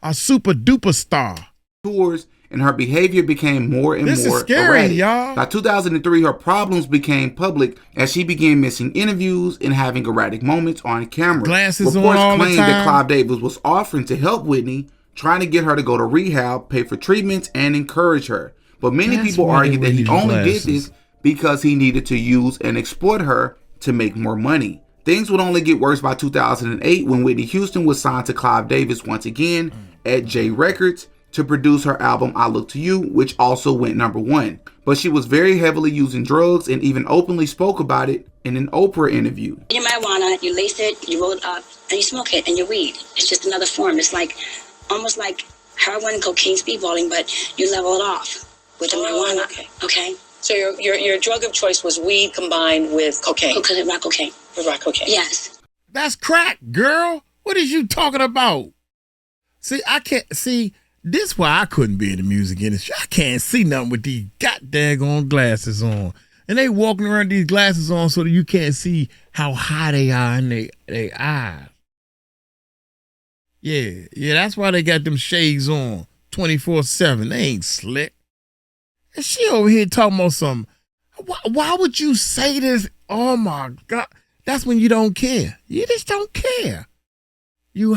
duper star. Tours, and her behavior became more and more This is scary, erratic. y'all. By 2003, her problems became public as she began missing interviews and having erratic moments on camera. Glasses Reports on all the claimed time. that Clive Davis was offering to help Whitney, trying to get her to go to rehab, pay for treatments, and encourage her. But many people argue that he only did this because he needed to use and exploit her to make more money. Things would only get worse by 2008 when Whitney Houston was signed to Clive Davis once again at J Records to produce her album I Look to You, which also went #1. But she was very heavily using drugs and even openly spoke about it in an Oprah interview. Your marijuana, you lace it, you roll it up, and you smoke it, and your weed. It's just another form. It's like almost like heroin, cocaine, speedballing, but you level it off with the marijuana. Okay. So your drug of choice was weed combined with cocaine. Rock cocaine. With rock cocaine. Yes. That's crack, girl. What is you talking about? See, I can't see. This why I couldn't be in the music industry. I can't see nothing with these goddamn glasses on. And they walking around these glasses on so that you can't see how high they are in their eyes. Yeah, that's why they got them shades on 24/7. They ain't slick. And she over here talking about some, why would you say this? Oh my God. That's when you don't care. You just don't care. You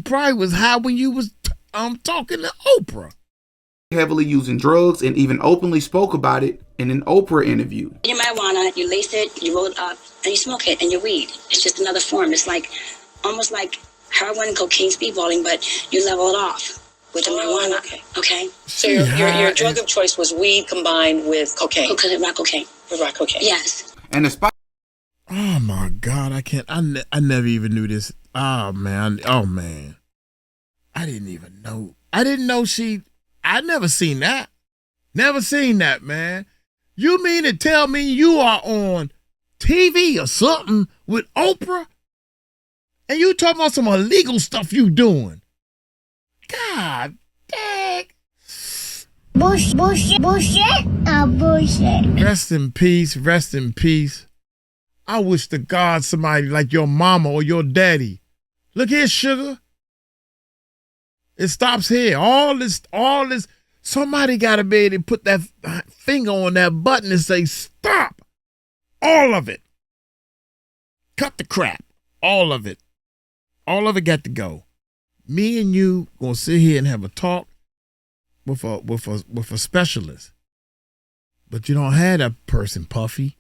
probably was high when you was talking to Oprah. Heavily using drugs and even openly spoke about it in an Oprah interview. Your marijuana, you lace it, you roll it up, and you smoke it, and your weed. It's just another form. It's like almost like heroin, cocaine, speedballing, but you level it off with the marijuana. Okay. So your drug of choice was weed combined with cocaine. Rock cocaine. With rock cocaine. Yes. And despite Oh my God, I can't. I never even knew this. Oh man. I didn't even know. I didn't know I never seen that. Never seen that, man. You mean to tell me you are on TV or something with Oprah? And you talking about some illegal stuff you doing? God dang. Bullshit. Rest in peace. Rest in peace. I wish to God somebody like your mama or your daddy. Look here, sugar. It stops here. All this. Somebody got to be able to put that finger on that button and say, stop. All of it. Cut the crap. All of it. All of it got to go. Me and you gonna sit here and have a talk with a specialist. But you don't have that person, Puffy.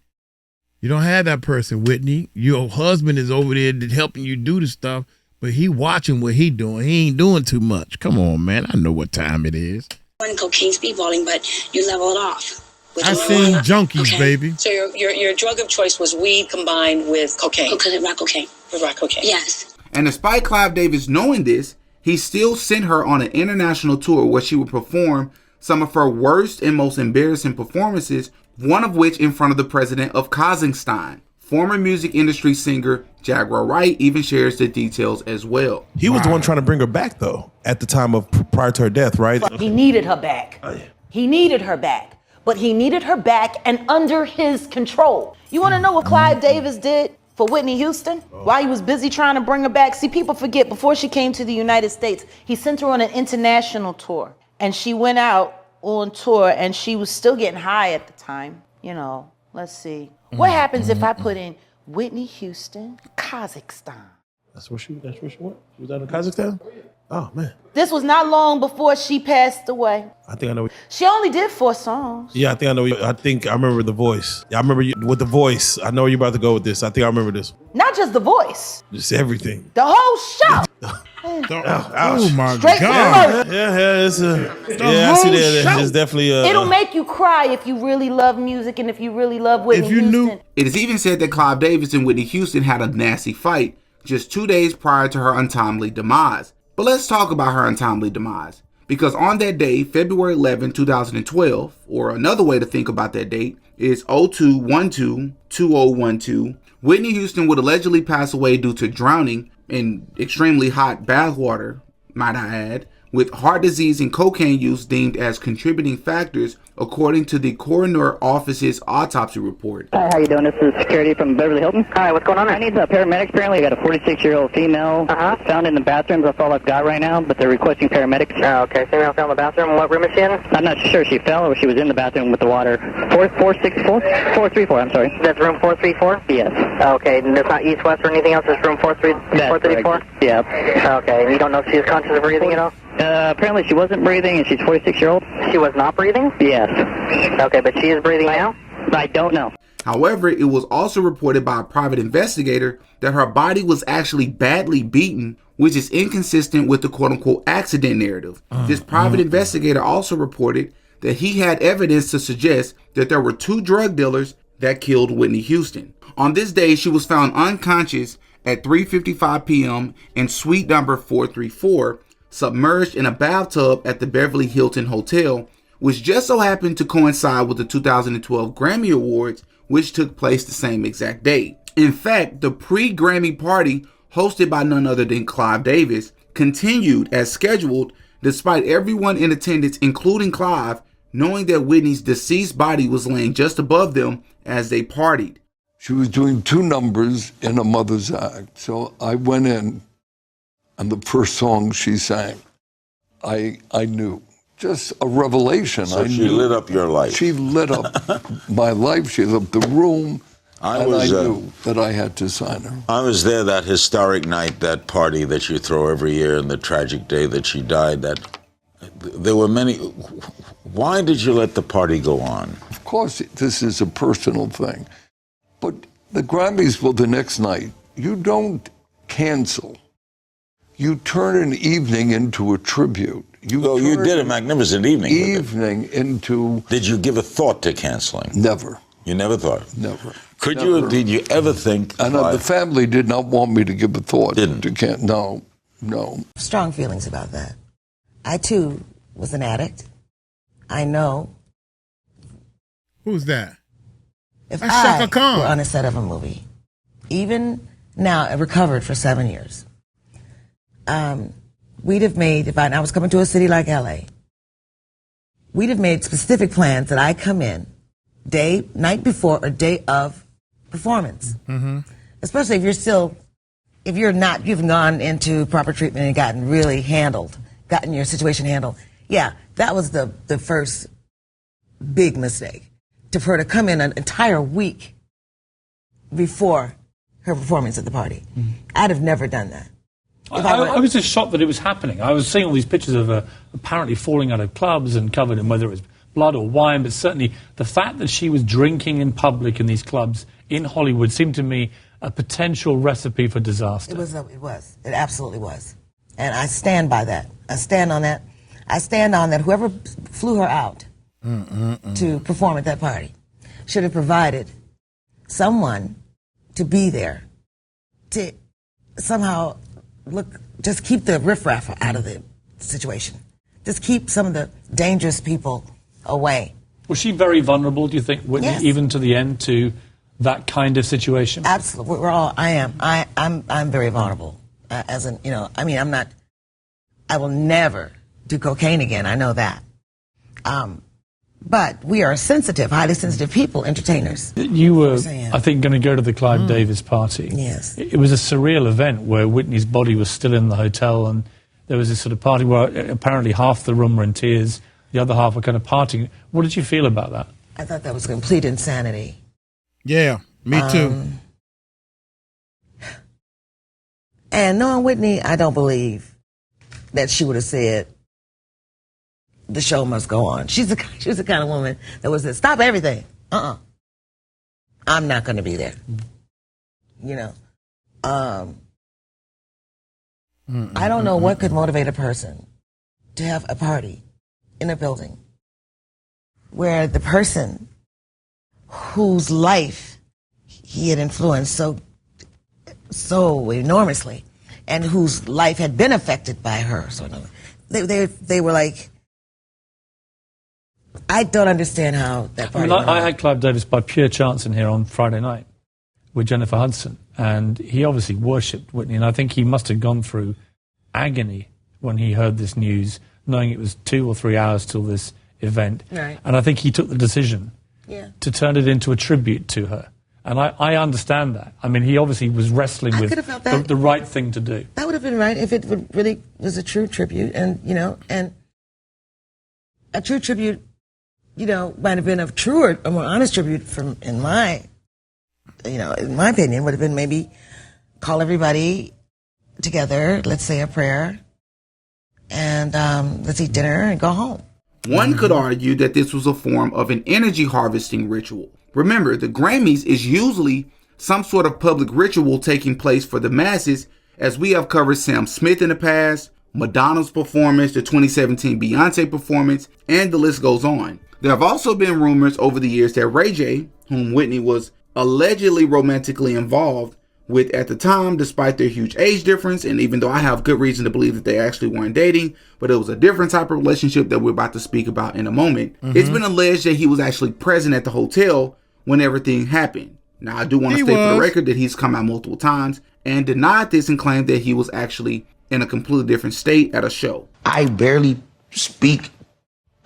You don't have that person, Whitney. Your husband is over there helping you do the stuff, but he watching what he doing. He ain't doing too much. Come on, man. I know what time it is. Cocaine, speedballing, but you level it off. I seen junkies, baby. So your drug of choice was weed combined with cocaine. Rock cocaine. With rock cocaine. Yes. And despite Clive Davis knowing this, he still sent her on an international tour where she would perform some of her worst and most embarrassing performances, one of which in front of the president of Kazakhstan. Former music industry singer Jaguar Wright even shares the details as well. He was the one trying to bring her back, though, at the time of prior to her death, right? He needed her back. Oh, yeah. He needed her back. But he needed her back and under his control. You want to know what Clive Davis did for Whitney Houston while he was busy trying to bring her back? See, people forget, before she came to the United States, he sent her on an international tour. And she went out on tour and she was still getting high at the time. You know, let's see. What happens if I put in Whitney Houston, Kazakhstan? That's where she went? She was out in Kazakhstan? Oh, man. This was not long before she passed away. I think I know. She only did 4 songs. Yeah, I think I know. I remember The Voice. Yeah, I remember you with The Voice. I know you're about to go with this. I think I remember this. Not just The Voice. Just everything. The whole show. Oh my Straight God. Yeah, I see that. It's definitely it'll make you cry if you really love music and if you really love Whitney Houston. It is even said that Clive Davis and Whitney Houston had a nasty fight just 2 days prior to her untimely demise. But let's talk about her untimely demise. Because on that day, February 11, 2012, or another way to think about that date is 02/12/2012, Whitney Houston would allegedly pass away due to drowning in extremely hot bath water, might I add, with heart disease and cocaine use deemed as contributing factors, according to the coroner office's autopsy report. Hi, how you doing? This is security from Beverly Hilton. Hi, what's going on there? I need the paramedics. Apparently, I got a 46-year-old female found in the bathrooms. That's all I've got right now, but they're requesting paramedics. Oh, okay. Female found in the bathroom. What room is she in? I'm not sure. She fell or she was in the bathroom with the water. 434? I'm sorry. That's room 434? Yes. Okay. And it's not east, west, or anything else? It's room 434? Yeah. Okay. And you don't know if she's conscious of breathing at all? Apparently she wasn't breathing, and she's 46-year-old. She was not breathing? Yes. Okay, but she is breathing now? I don't know. However, it was also reported by a private investigator that her body was actually badly beaten which is inconsistent with the quote-unquote accident narrative. This private investigator also reported that he had evidence to suggest that there were 2 drug dealers that killed Whitney Houston. On this day, she was found unconscious at 3:55 p.m. in suite number 434, submerged in a bathtub at the Beverly Hilton Hotel, which just so happened to coincide with the 2012 Grammy Awards, which took place the same exact day. In fact, the pre-Grammy party, hosted by none other than Clive Davis, continued as scheduled despite everyone in attendance, including Clive, knowing that Whitney's deceased body was laying just above them as they partied. She was doing 2 numbers in a mother's act. So I went in, and the first song she sang, I knew. Just a revelation. So she lit up your life. She lit up my life. She lit up the room. I knew that I had to sign her. I was there that historic night, that party that you throw every year, and the tragic day that she died. That there were many. Why did you let the party go on? Of course, this is a personal thing. But the Grammys were the next night. You don't cancel. You turn an evening into a tribute. You did a magnificent evening. Into... Did you give a thought to canceling? Never. You never thought? Never. Did you ever think... And the family did not want me to give a thought. Didn't? No. Strong feelings about that. I, too, was an addict. I know. Who's that? If That's I Shaka Khan. were on a set of a movie, even now, I recovered for 7 years. We'd have made, if I was coming to a city like LA, we'd have made specific plans that I come in night before or day of performance. Mm-hmm. Especially if you've gone into proper treatment and gotten your situation handled. Yeah, that was the first big mistake. For her to come in an entire week before her performance at the party. Mm-hmm. I'd have never done that. I was just shocked that it was happening. I was seeing all these pictures of her apparently falling out of clubs and covered in whether it was blood or wine, but certainly the fact that she was drinking in public in these clubs in Hollywood seemed to me a potential recipe for disaster. It was. It absolutely was. And I stand by that. I stand on that. I stand on that. Whoever flew her out to perform at that party should have provided someone to be there to somehow just keep the riffraff out of the situation. Just keep some of the dangerous people away. Was she very vulnerable, do you think, Whitney, yes. even to the end, to that kind of situation? Absolutely. I'm very vulnerable. I will never do cocaine again. I know that. But we are highly sensitive people, entertainers. You were, I think, going to go to the Clive Davis party. Yes. It was a surreal event where Whitney's body was still in the hotel, and there was this sort of party where apparently half the room were in tears, the other half were kind of partying. What did you feel about that? I thought that was complete insanity. Yeah, me too. And knowing Whitney, I don't believe that she would have said, the show must go on. She was the kind of woman that was stop everything. I'm not going to be there. I don't know what could motivate a person to have a party in a building where the person whose life he had influenced so enormously and whose life had been affected by her. So they were like, I don't understand how that party went on. I had Clive Davis by pure chance in here on Friday night with Jennifer Hudson, and he obviously worshipped Whitney, and I think he must have gone through agony when he heard this news, knowing it was 2 or 3 hours till this event. Right. And I think he took the decision to turn it into a tribute to her. And I understand that. I mean, he obviously was wrestling with the right thing to do. That would have been right if it really was a true tribute, and a true tribute, might have been a more honest tribute in my opinion, would have been maybe call everybody together, let's say a prayer, and let's eat dinner and go home. One could argue that this was a form of an energy harvesting ritual. Remember, the Grammys is usually some sort of public ritual taking place for the masses, as we have covered Sam Smith in the past, Madonna's performance, the 2017 Beyonce performance, and the list goes on. There have also been rumors over the years that Ray J, whom Whitney was allegedly romantically involved with at the time, despite their huge age difference, and even though I have good reason to believe that they actually weren't dating, but it was a different type of relationship that we're about to speak about in a moment. It's been alleged that he was actually present at the hotel when everything happened. Now, I do want to state for the record that he's come out multiple times and denied this and claimed that he was actually in a completely different state at a show. I barely speak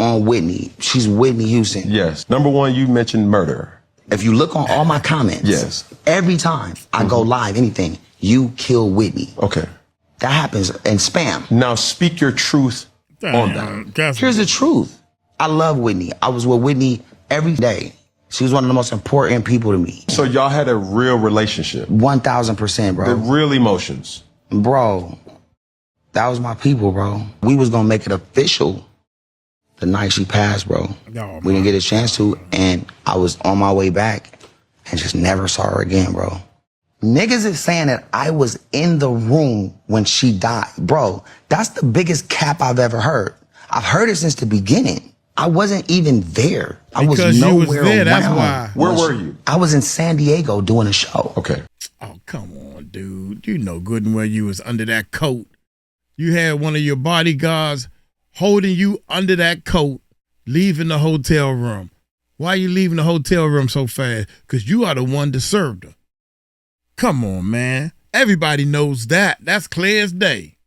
on Whitney. She's Whitney Houston. Yes. Number one, you mentioned murder. If you look on all my comments, yes, every time I go live, anything, you kill Whitney. Okay. That happens in spam. Now speak your truth on that. Here's the truth. I love Whitney. I was with Whitney every day. She was one of the most important people to me. So y'all had a real relationship? 1,000%, bro. The real emotions? Bro, that was my people, bro. We was gonna make it official the night she passed, bro. We didn't get a chance to, and I was on my way back and just never saw her again, bro. Niggas is saying that I was in the room when she died. Bro, that's the biggest cap I've ever heard. I've heard it since the beginning. I wasn't even there. I was nowhere around. That's why. Where were you? I was in San Diego doing a show. Okay. Oh, come on, dude. You know good and well you was under that coat. You had one of your bodyguards holding you under that coat, leaving the hotel room. Why you leaving the hotel room so fast? Because you are the one that served her. Come on, man. Everybody knows that. That's clear as day.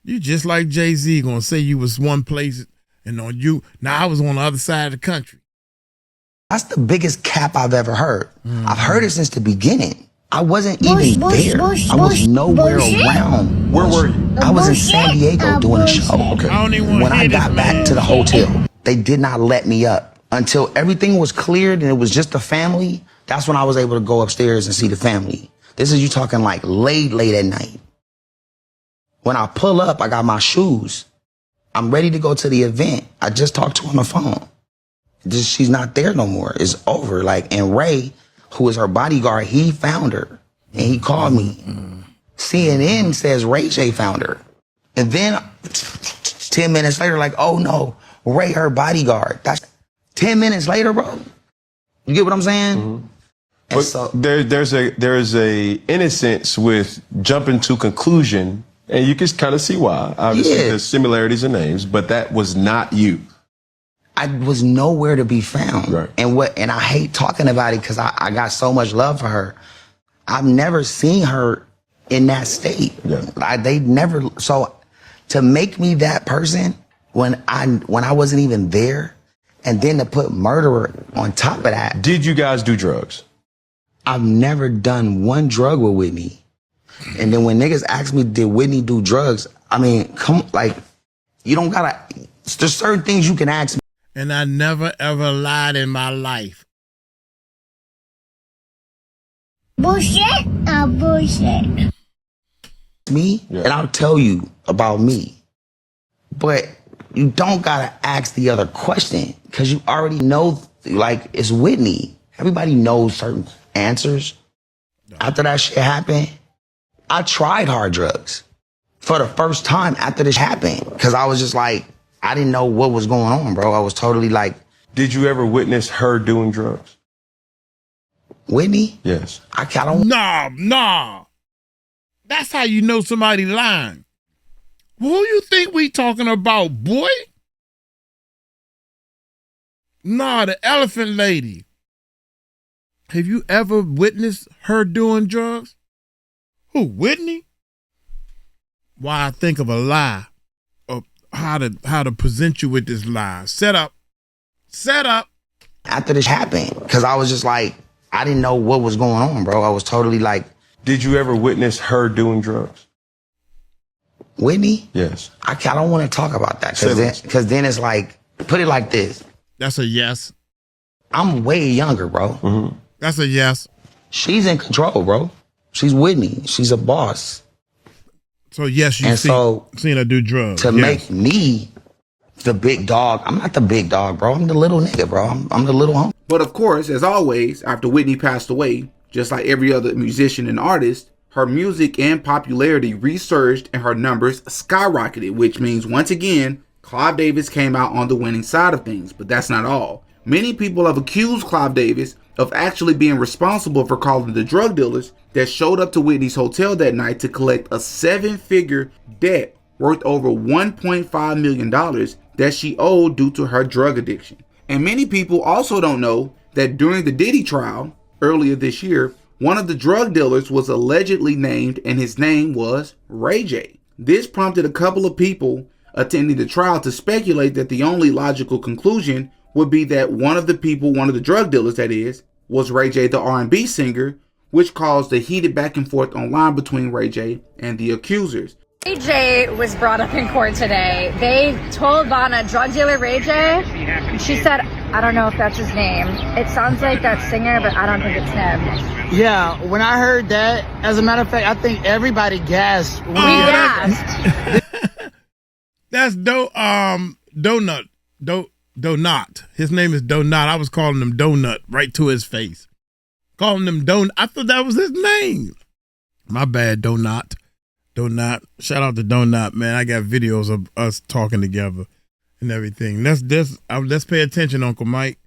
You just like Jay-Z gonna say you was one place and on you. Now I was on the other side of the country. That's the biggest cap I've ever heard. I've heard it since the beginning. I wasn't even there. I was nowhere around. Where were you? I was in San Diego doing a show. Okay. When I got back to the hotel, they did not let me up until everything was cleared and it was just the family. That's when I was able to go upstairs and see the family. This is you talking like late at night. When I pull up, I got my shoes. I'm ready to go to the event. I just talked to her on the phone. She's not there no more. It's over. Like, and Ray, who is her bodyguard, he found her. And he called me. CNN says Ray J found her. And then 10 minutes later, like, oh no, Ray, her bodyguard. That's 10 minutes later, bro. You get what I'm saying? But so, there's a innocence with jumping to conclusion, and you can kind of see why. Obviously, there's similarities in names, but that was not you. I was nowhere to be found. Right. And I hate talking about it because I got so much love for her. I've never seen her in that state. Yeah. They never. So to make me that person when I wasn't even there, and then to put murderer on top of that. Did you guys do drugs? I've never done one drug with Whitney. And then when niggas ask me, did Whitney do drugs? I mean, you don't gotta, there's certain things you can ask me. And I never ever lied in my life. Bullshit or bullshit? Me, and I'll tell you about me. But you don't gotta ask the other question because you already know, like, it's Whitney. Everybody knows certain answers. After that shit happened, I tried hard drugs for the first time after this happened because I was just like, I didn't know what was going on, bro. I was totally like. Did you ever witness her doing drugs? Whitney? Yes. I don't. Nah. That's how you know somebody lying. Who you think we talking about, boy? Nah, the elephant lady. Have you ever witnessed her doing drugs? Who, Whitney? Why I think of a lie, of how to present you with this lie. Set up. After this happened, because I was just like, I didn't know what was going on, bro. I was totally like. Did you ever witness her doing drugs? Whitney? Yes. I don't want to talk about that because then it's like, put it like this. That's a yes. I'm way younger, bro. Mm-hmm. That's a yes. She's in control, bro. She's Whitney. She's a boss. So yes, you've seen her do drugs. To make me the big dog, I'm not the big dog, bro. I'm the little nigga, bro. I'm the little homie. But of course, as always, after Whitney passed away, just like every other musician and artist, her music and popularity resurged and her numbers skyrocketed, which means once again, Clive Davis came out on the winning side of things. But that's not all. Many people have accused Clive Davis of actually being responsible for calling the drug dealers that showed up to Whitney's hotel that night to collect a 7-figure debt worth over $1.5 million that she owed due to her drug addiction. And many people also don't know that during the Diddy trial earlier this year, one of the drug dealers was allegedly named, and his name was Ray J. This prompted a couple of people attending the trial to speculate that the only logical conclusion would be that one of the drug dealers that is, was Ray J, the R&B singer, which caused a heated back and forth online between Ray J and the accusers. Ray J was brought up in court today. They told Vanna, drug dealer Ray J, and she said, I don't know if that's his name. It sounds like that singer, but I don't think it's him. Yeah, when I heard that, as a matter of fact, I think everybody gasped. We gasped. That's Donut. Donut. His name is Donut. I was calling him Donut right to his face. Calling him Donut. I thought that was his name. My bad, Donut. Donut. Shout out to Donut, man. I got videos of us talking together and everything. Let's pay attention, Uncle Mike.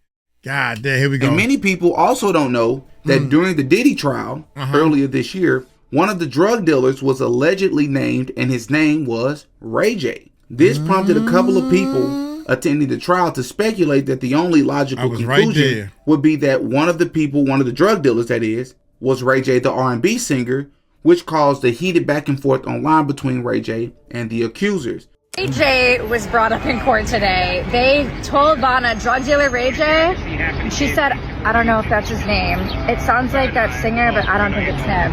God damn, here we go. And many people also don't know that during the Diddy trial earlier this year, one of the drug dealers was allegedly named, and his name was Ray J. This prompted a couple of people attending the trial to speculate that the only logical conclusion would be that one of the drug dealers that is, was Ray J, the R&B singer, which caused a heated back and forth online between Ray J and the accusers. Ray J was brought up in court today. They told Vanna, drug dealer Ray J, and she said, I don't know if that's his name. It sounds like that singer, but I don't think it's him.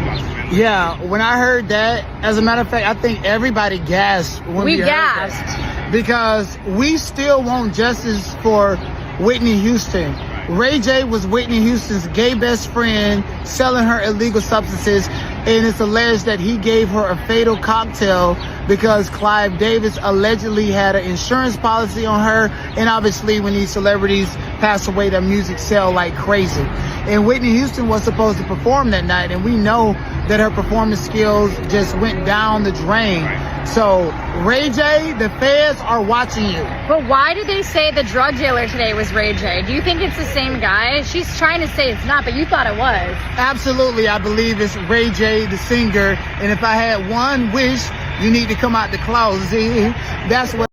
Yeah, when I heard that, as a matter of fact, I think everybody gasped when we gasped. That. Because we still want justice for Whitney Houston. Ray J was Whitney Houston's gay best friend selling her illegal substances, and it's alleged that he gave her a fatal cocktail because Clive Davis allegedly had an insurance policy on her, and obviously when these celebrities pass away, their music sell like crazy. And Whitney Houston was supposed to perform that night, and we know that her performance skills just went down the drain. So, Ray J, the feds are watching you. But why did they say the drug dealer today was Ray J? Do you think it's the same guy? She's trying to say it's not, but you thought it was. Absolutely, I believe it's Ray J, the singer. And if I had one wish, you need to come out the closet. That's what.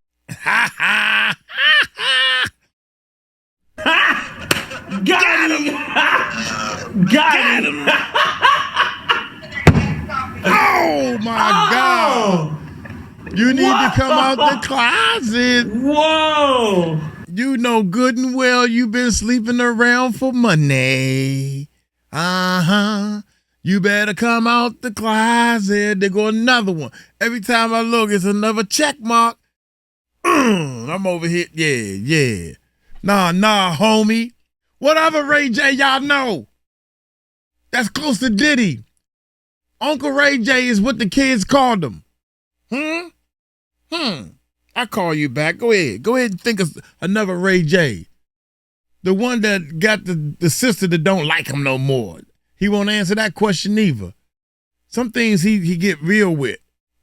Got him! Got him! Oh my God! You need to come out the closet. Whoa! You know good and well you've been sleeping around for money. You better come out the closet. There go another one. Every time I look, it's another check mark. I'm over here. Yeah. Nah, homie. What other Ray J y'all know? That's close to Diddy. Uncle Ray J is what the kids called him. I call you back. Go ahead and think of another Ray J. The one that got the sister that don't like him no more. He won't answer that question either. Some things he get real with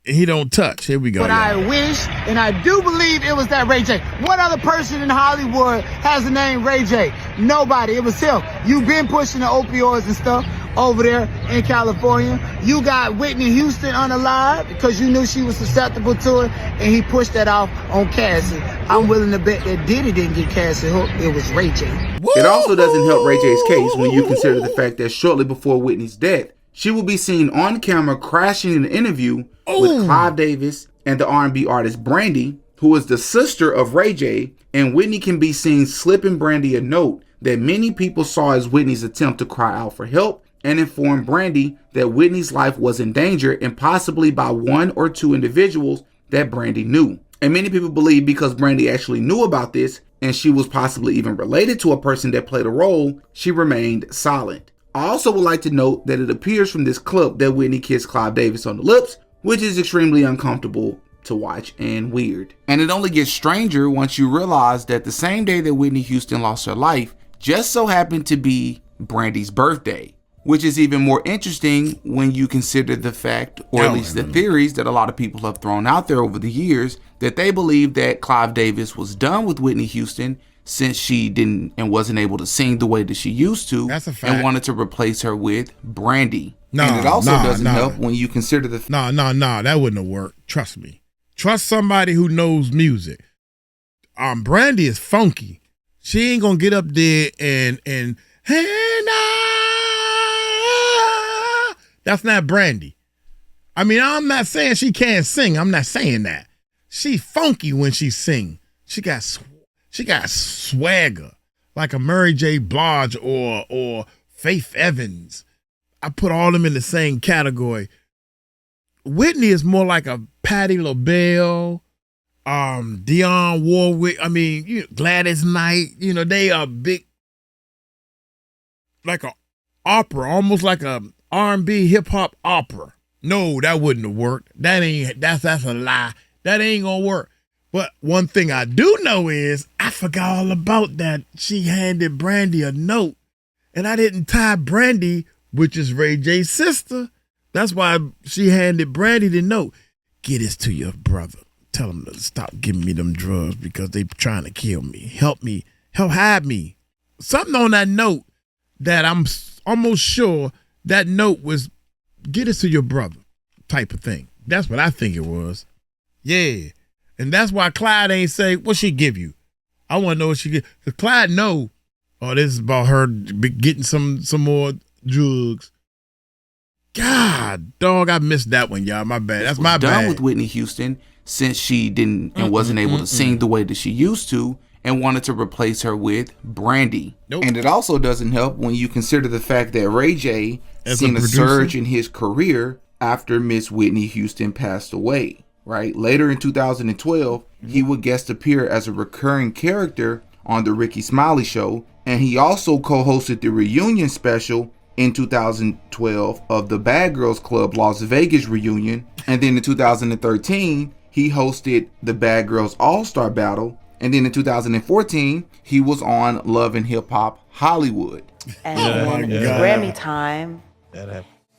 and he don't touch. Here we go. But I wish, and I do believe it was that Ray J. What other person in Hollywood has the name Ray J? Nobody. It was him. You've been pushing the opioids and stuff over there in California. You got Whitney Houston unalive because you knew she was susceptible to it, and he pushed that off on Cassie. I'm willing to bet that Diddy didn't get Cassie hooked. It was Ray J. It also doesn't help Ray J's case when you consider the fact that shortly before Whitney's death, she will be seen on camera crashing in an interview with Clive Davis and the R&B artist Brandy, who is the sister of Ray J, and Whitney can be seen slipping Brandy a note that many people saw as Whitney's attempt to cry out for help and inform Brandy that Whitney's life was in danger, and possibly by one or two individuals that Brandy knew. And many people believe because Brandy actually knew about this and she was possibly even related to a person that played a role, she remained silent. I also would like to note that it appears from this clip that Whitney kissed Clive Davis on the lips, which is extremely uncomfortable to watch and weird. And it only gets stranger once you realize that the same day that Whitney Houston lost her life just so happened to be Brandy's birthday. which is even more interesting when you consider the fact, or at least the theories that a lot of people have thrown out there over the years, that they believe that Clive Davis was done with Whitney Houston since she didn't and wasn't able to sing the way that she used to. That's a fact. And wanted to replace her with Brandy. And it also doesn't help when you consider the... No, that wouldn't have worked. Trust me. Trust somebody who knows music. Brandy is funky. She ain't gonna get up there and that's not Brandy. I mean, I'm not saying she can't sing. I'm not saying that. She funky when she sing. She got swagger like a Mary J. Blige or Faith Evans. I put all them in the same category. Whitney is more like a Patti LaBelle, Dionne Warwick. I mean, Gladys Knight. They are big, like a opera, almost like a R&B hip hop opera. No, that wouldn't have worked. That's a lie. That ain't gonna work. But one thing I do know is I forgot all about that. She handed Brandy a note, and I didn't tie Brandy, which is Ray J's sister. That's why she handed Brandy the note. Get this to your brother. Tell him to stop giving me them drugs because they trying to kill me. Help hide me. Something on that note that I'm almost sure that note was get this to your brother type of thing. That's what I think it was. Yeah. And that's why Clyde ain't say, what she give you? I want to know what she get. Because Clyde know, this is about her getting some more drugs. God, dog, I missed that one, y'all. My bad. That's my bad. Done with Whitney Houston since she didn't and wasn't able to sing the way that she used to, and wanted to replace her with Brandy. Nope. And it also doesn't help when you consider the fact that Ray J seen a surge in his career after Miss Whitney Houston passed away. Right? Later in 2012, he would guest appear as a recurring character on The Ricky Smiley Show, and he also co-hosted the reunion special in 2012 of the Bad Girls Club Las Vegas reunion. And then in 2013, he hosted the Bad Girls All-Star Battle. And then in 2014, he was on Love and Hip Hop Hollywood. And it's Grammy time.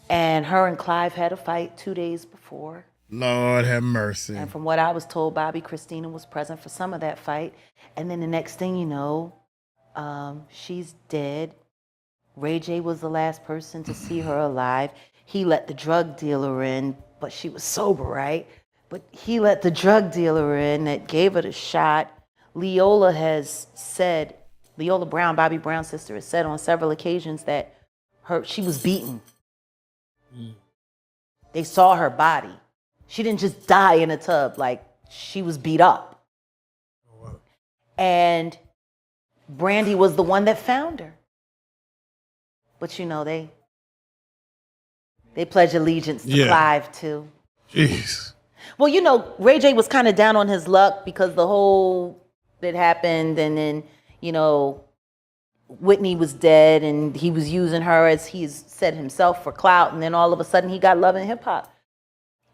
And her and Clive had a fight 2 days before. Lord have mercy. And from what I was told, Bobby Christina was present for some of that fight. And then the next thing you know, she's dead. Ray J was the last person to see her alive. He let the drug dealer in, but she was sober, right? But he let the drug dealer in that gave her the shot. Leola Brown, Bobby Brown's sister, has said on several occasions that she was beaten. They saw her body. She didn't just die in a tub, like she was beat up. And Brandy was the one that found her. But they pledge allegiance to Clive too. Jeez. Well, Ray J was kind of down on his luck because the whole that happened, and then, Whitney was dead and he was using her, as he's said himself, for clout, and then all of a sudden he got Love and Hip Hop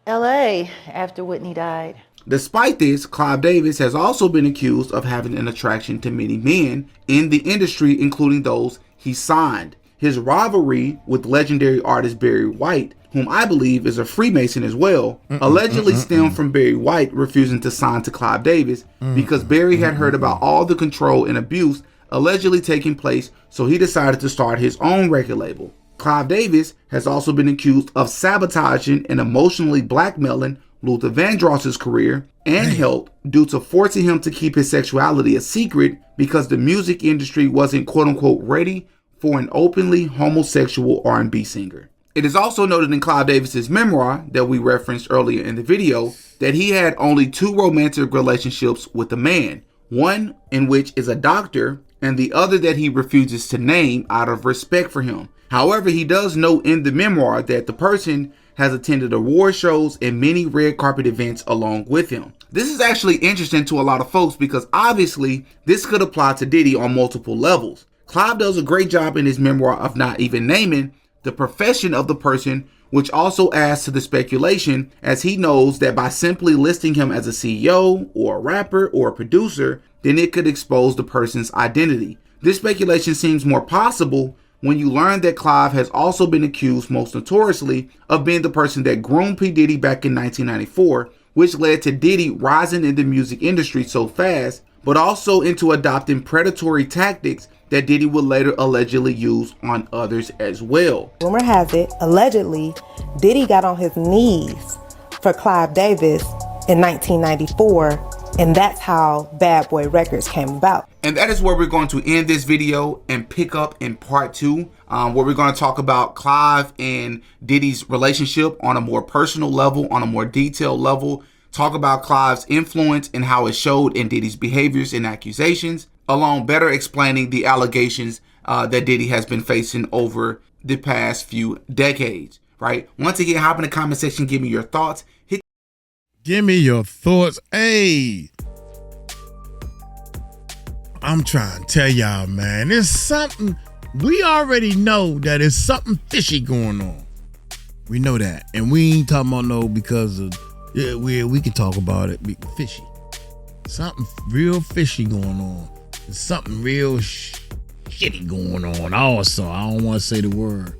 LA after Whitney died. Despite this, Clive Davis has also been accused of having an attraction to many men in the industry, including those he signed. His rivalry with legendary artist Barry White, whom I believe is a Freemason as well, allegedly stemmed from Barry White refusing to sign to Clive Davis because Barry had heard about all the control and abuse allegedly taking place, so he decided to start his own record label. Clive Davis has also been accused of sabotaging and emotionally blackmailing Luther Vandross's career and health due to forcing him to keep his sexuality a secret because the music industry wasn't quote-unquote ready for an openly homosexual R&B singer. It is also noted in Clive Davis's memoir that we referenced earlier in the video that he had only 2 romantic relationships with a man, one in which is a doctor and the other that he refuses to name out of respect for him. However, he does note in the memoir that the person has attended award shows and many red carpet events along with him. This is actually interesting to a lot of folks because obviously this could apply to Diddy on multiple levels. Clive does a great job in his memoir of not even naming the profession of the person, which also adds to the speculation, as he knows that by simply listing him as a CEO or a rapper or a producer, then it could expose the person's identity. This speculation seems more possible when you learn that Clive has also been accused, most notoriously, of being the person that groomed P. Diddy back in 1994, which led to Diddy rising in the music industry so fast, but also into adopting predatory tactics that Diddy would later allegedly use on others as well. Rumor has it, allegedly, Diddy got on his knees for Clive Davis in 1994, and that's how Bad Boy Records came about. And that is where we're going to end this video and pick up in part 2, where we're going to talk about Clive and Diddy's relationship on a more personal level, on a more detailed level, talk about Clive's influence and how it showed in Diddy's behaviors and accusations, along better explaining the allegations that Diddy has been facing over the past few decades, right? Once again, hop in the comment section, give me your thoughts. Give me your thoughts. Hey, I'm trying to tell y'all, man, there's something, we already know that there's something fishy going on. We know that. And we ain't talking about no because of, yeah, we can talk about it. Fishy. Something real fishy going on. There's something real shitty going on also. I don't want to say the word.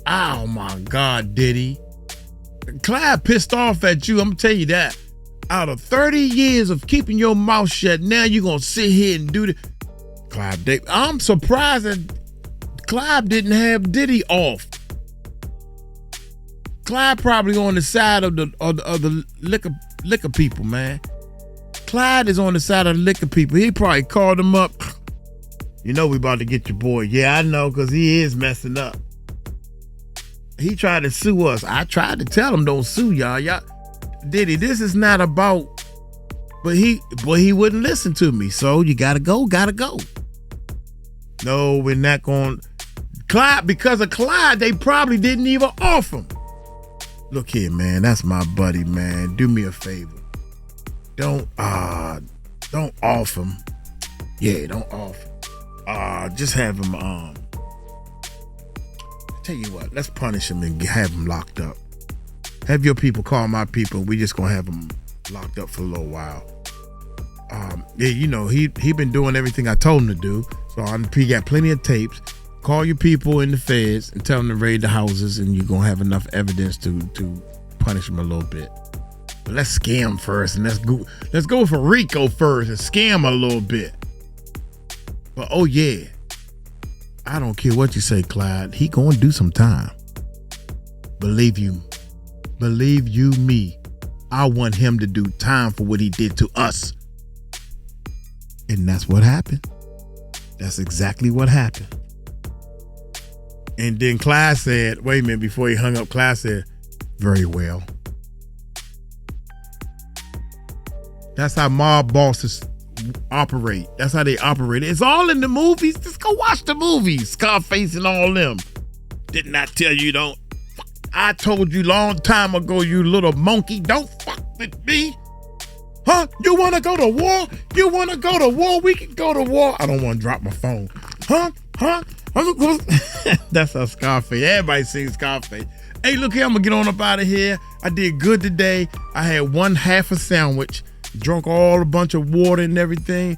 Oh my God, Diddy. Clive pissed off at you. I'm going to tell you that. Out of 30 years of keeping your mouth shut, now you're going to sit here and do the Clive Davis. I'm surprised that Clive didn't have Diddy off. Clive probably on the side of the liquor people, man. Clyde is on the side of the liquor people. He probably called him up. You know we about to get your boy. Yeah, I know, because he is messing up. He tried to sue us. I tried to tell him don't sue y'all. Diddy, this is not about, but he wouldn't listen to me. So you gotta go. No, we're not going. Clyde, because of Clyde, they probably didn't even offer him. Look here, man. That's my buddy, man. Do me a favor. Don't offer him. Yeah, don't offer. Just have him. Tell you what, let's punish him and have him locked up. Have your people call my people. We just gonna have him locked up for a little while. Yeah, you know he been doing everything I told him to do. So he got plenty of tapes. Call your people in the feds and tell them to raid the houses, and you're gonna have enough evidence to punish him a little bit. But let's scam first, and let's go for Rico first and scam a little bit. But oh yeah, I don't care what you say, Clyde. He gonna do some time. Believe you me. I want him to do time for what he did to us. And that's what happened. That's exactly what happened. And then Clyde said, wait a minute, before he hung up, Clyde said, very well. That's how mob bosses operate. That's how they operate. It's all in the movies. Just go watch the movies. Scarface and all them. Didn't I tell you don't? I told you long time ago, you little monkey, don't fuck with me. Huh? You want to go to war? You want to go to war? We can go to war. I don't want to drop my phone. Huh? That's how Scarface. Everybody sings Scarface. Hey, look here, I'm going to get on up out of here. I did good today. I had one half a sandwich, drunk a bunch of water and everything.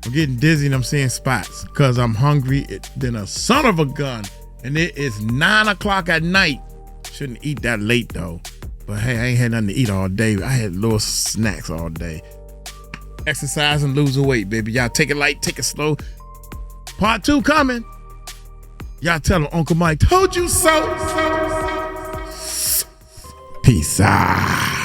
I'm getting dizzy and I'm seeing spots because I'm hungry than a son of a gun. And it is 9 o'clock at night. Shouldn't eat that late though. But hey, I ain't had nothing to eat all day. I had little snacks all day. Exercise and losing weight, baby. Y'all take it light, take it slow. Part 2 coming. Y'all tell him Uncle Mike told you so. Peace out.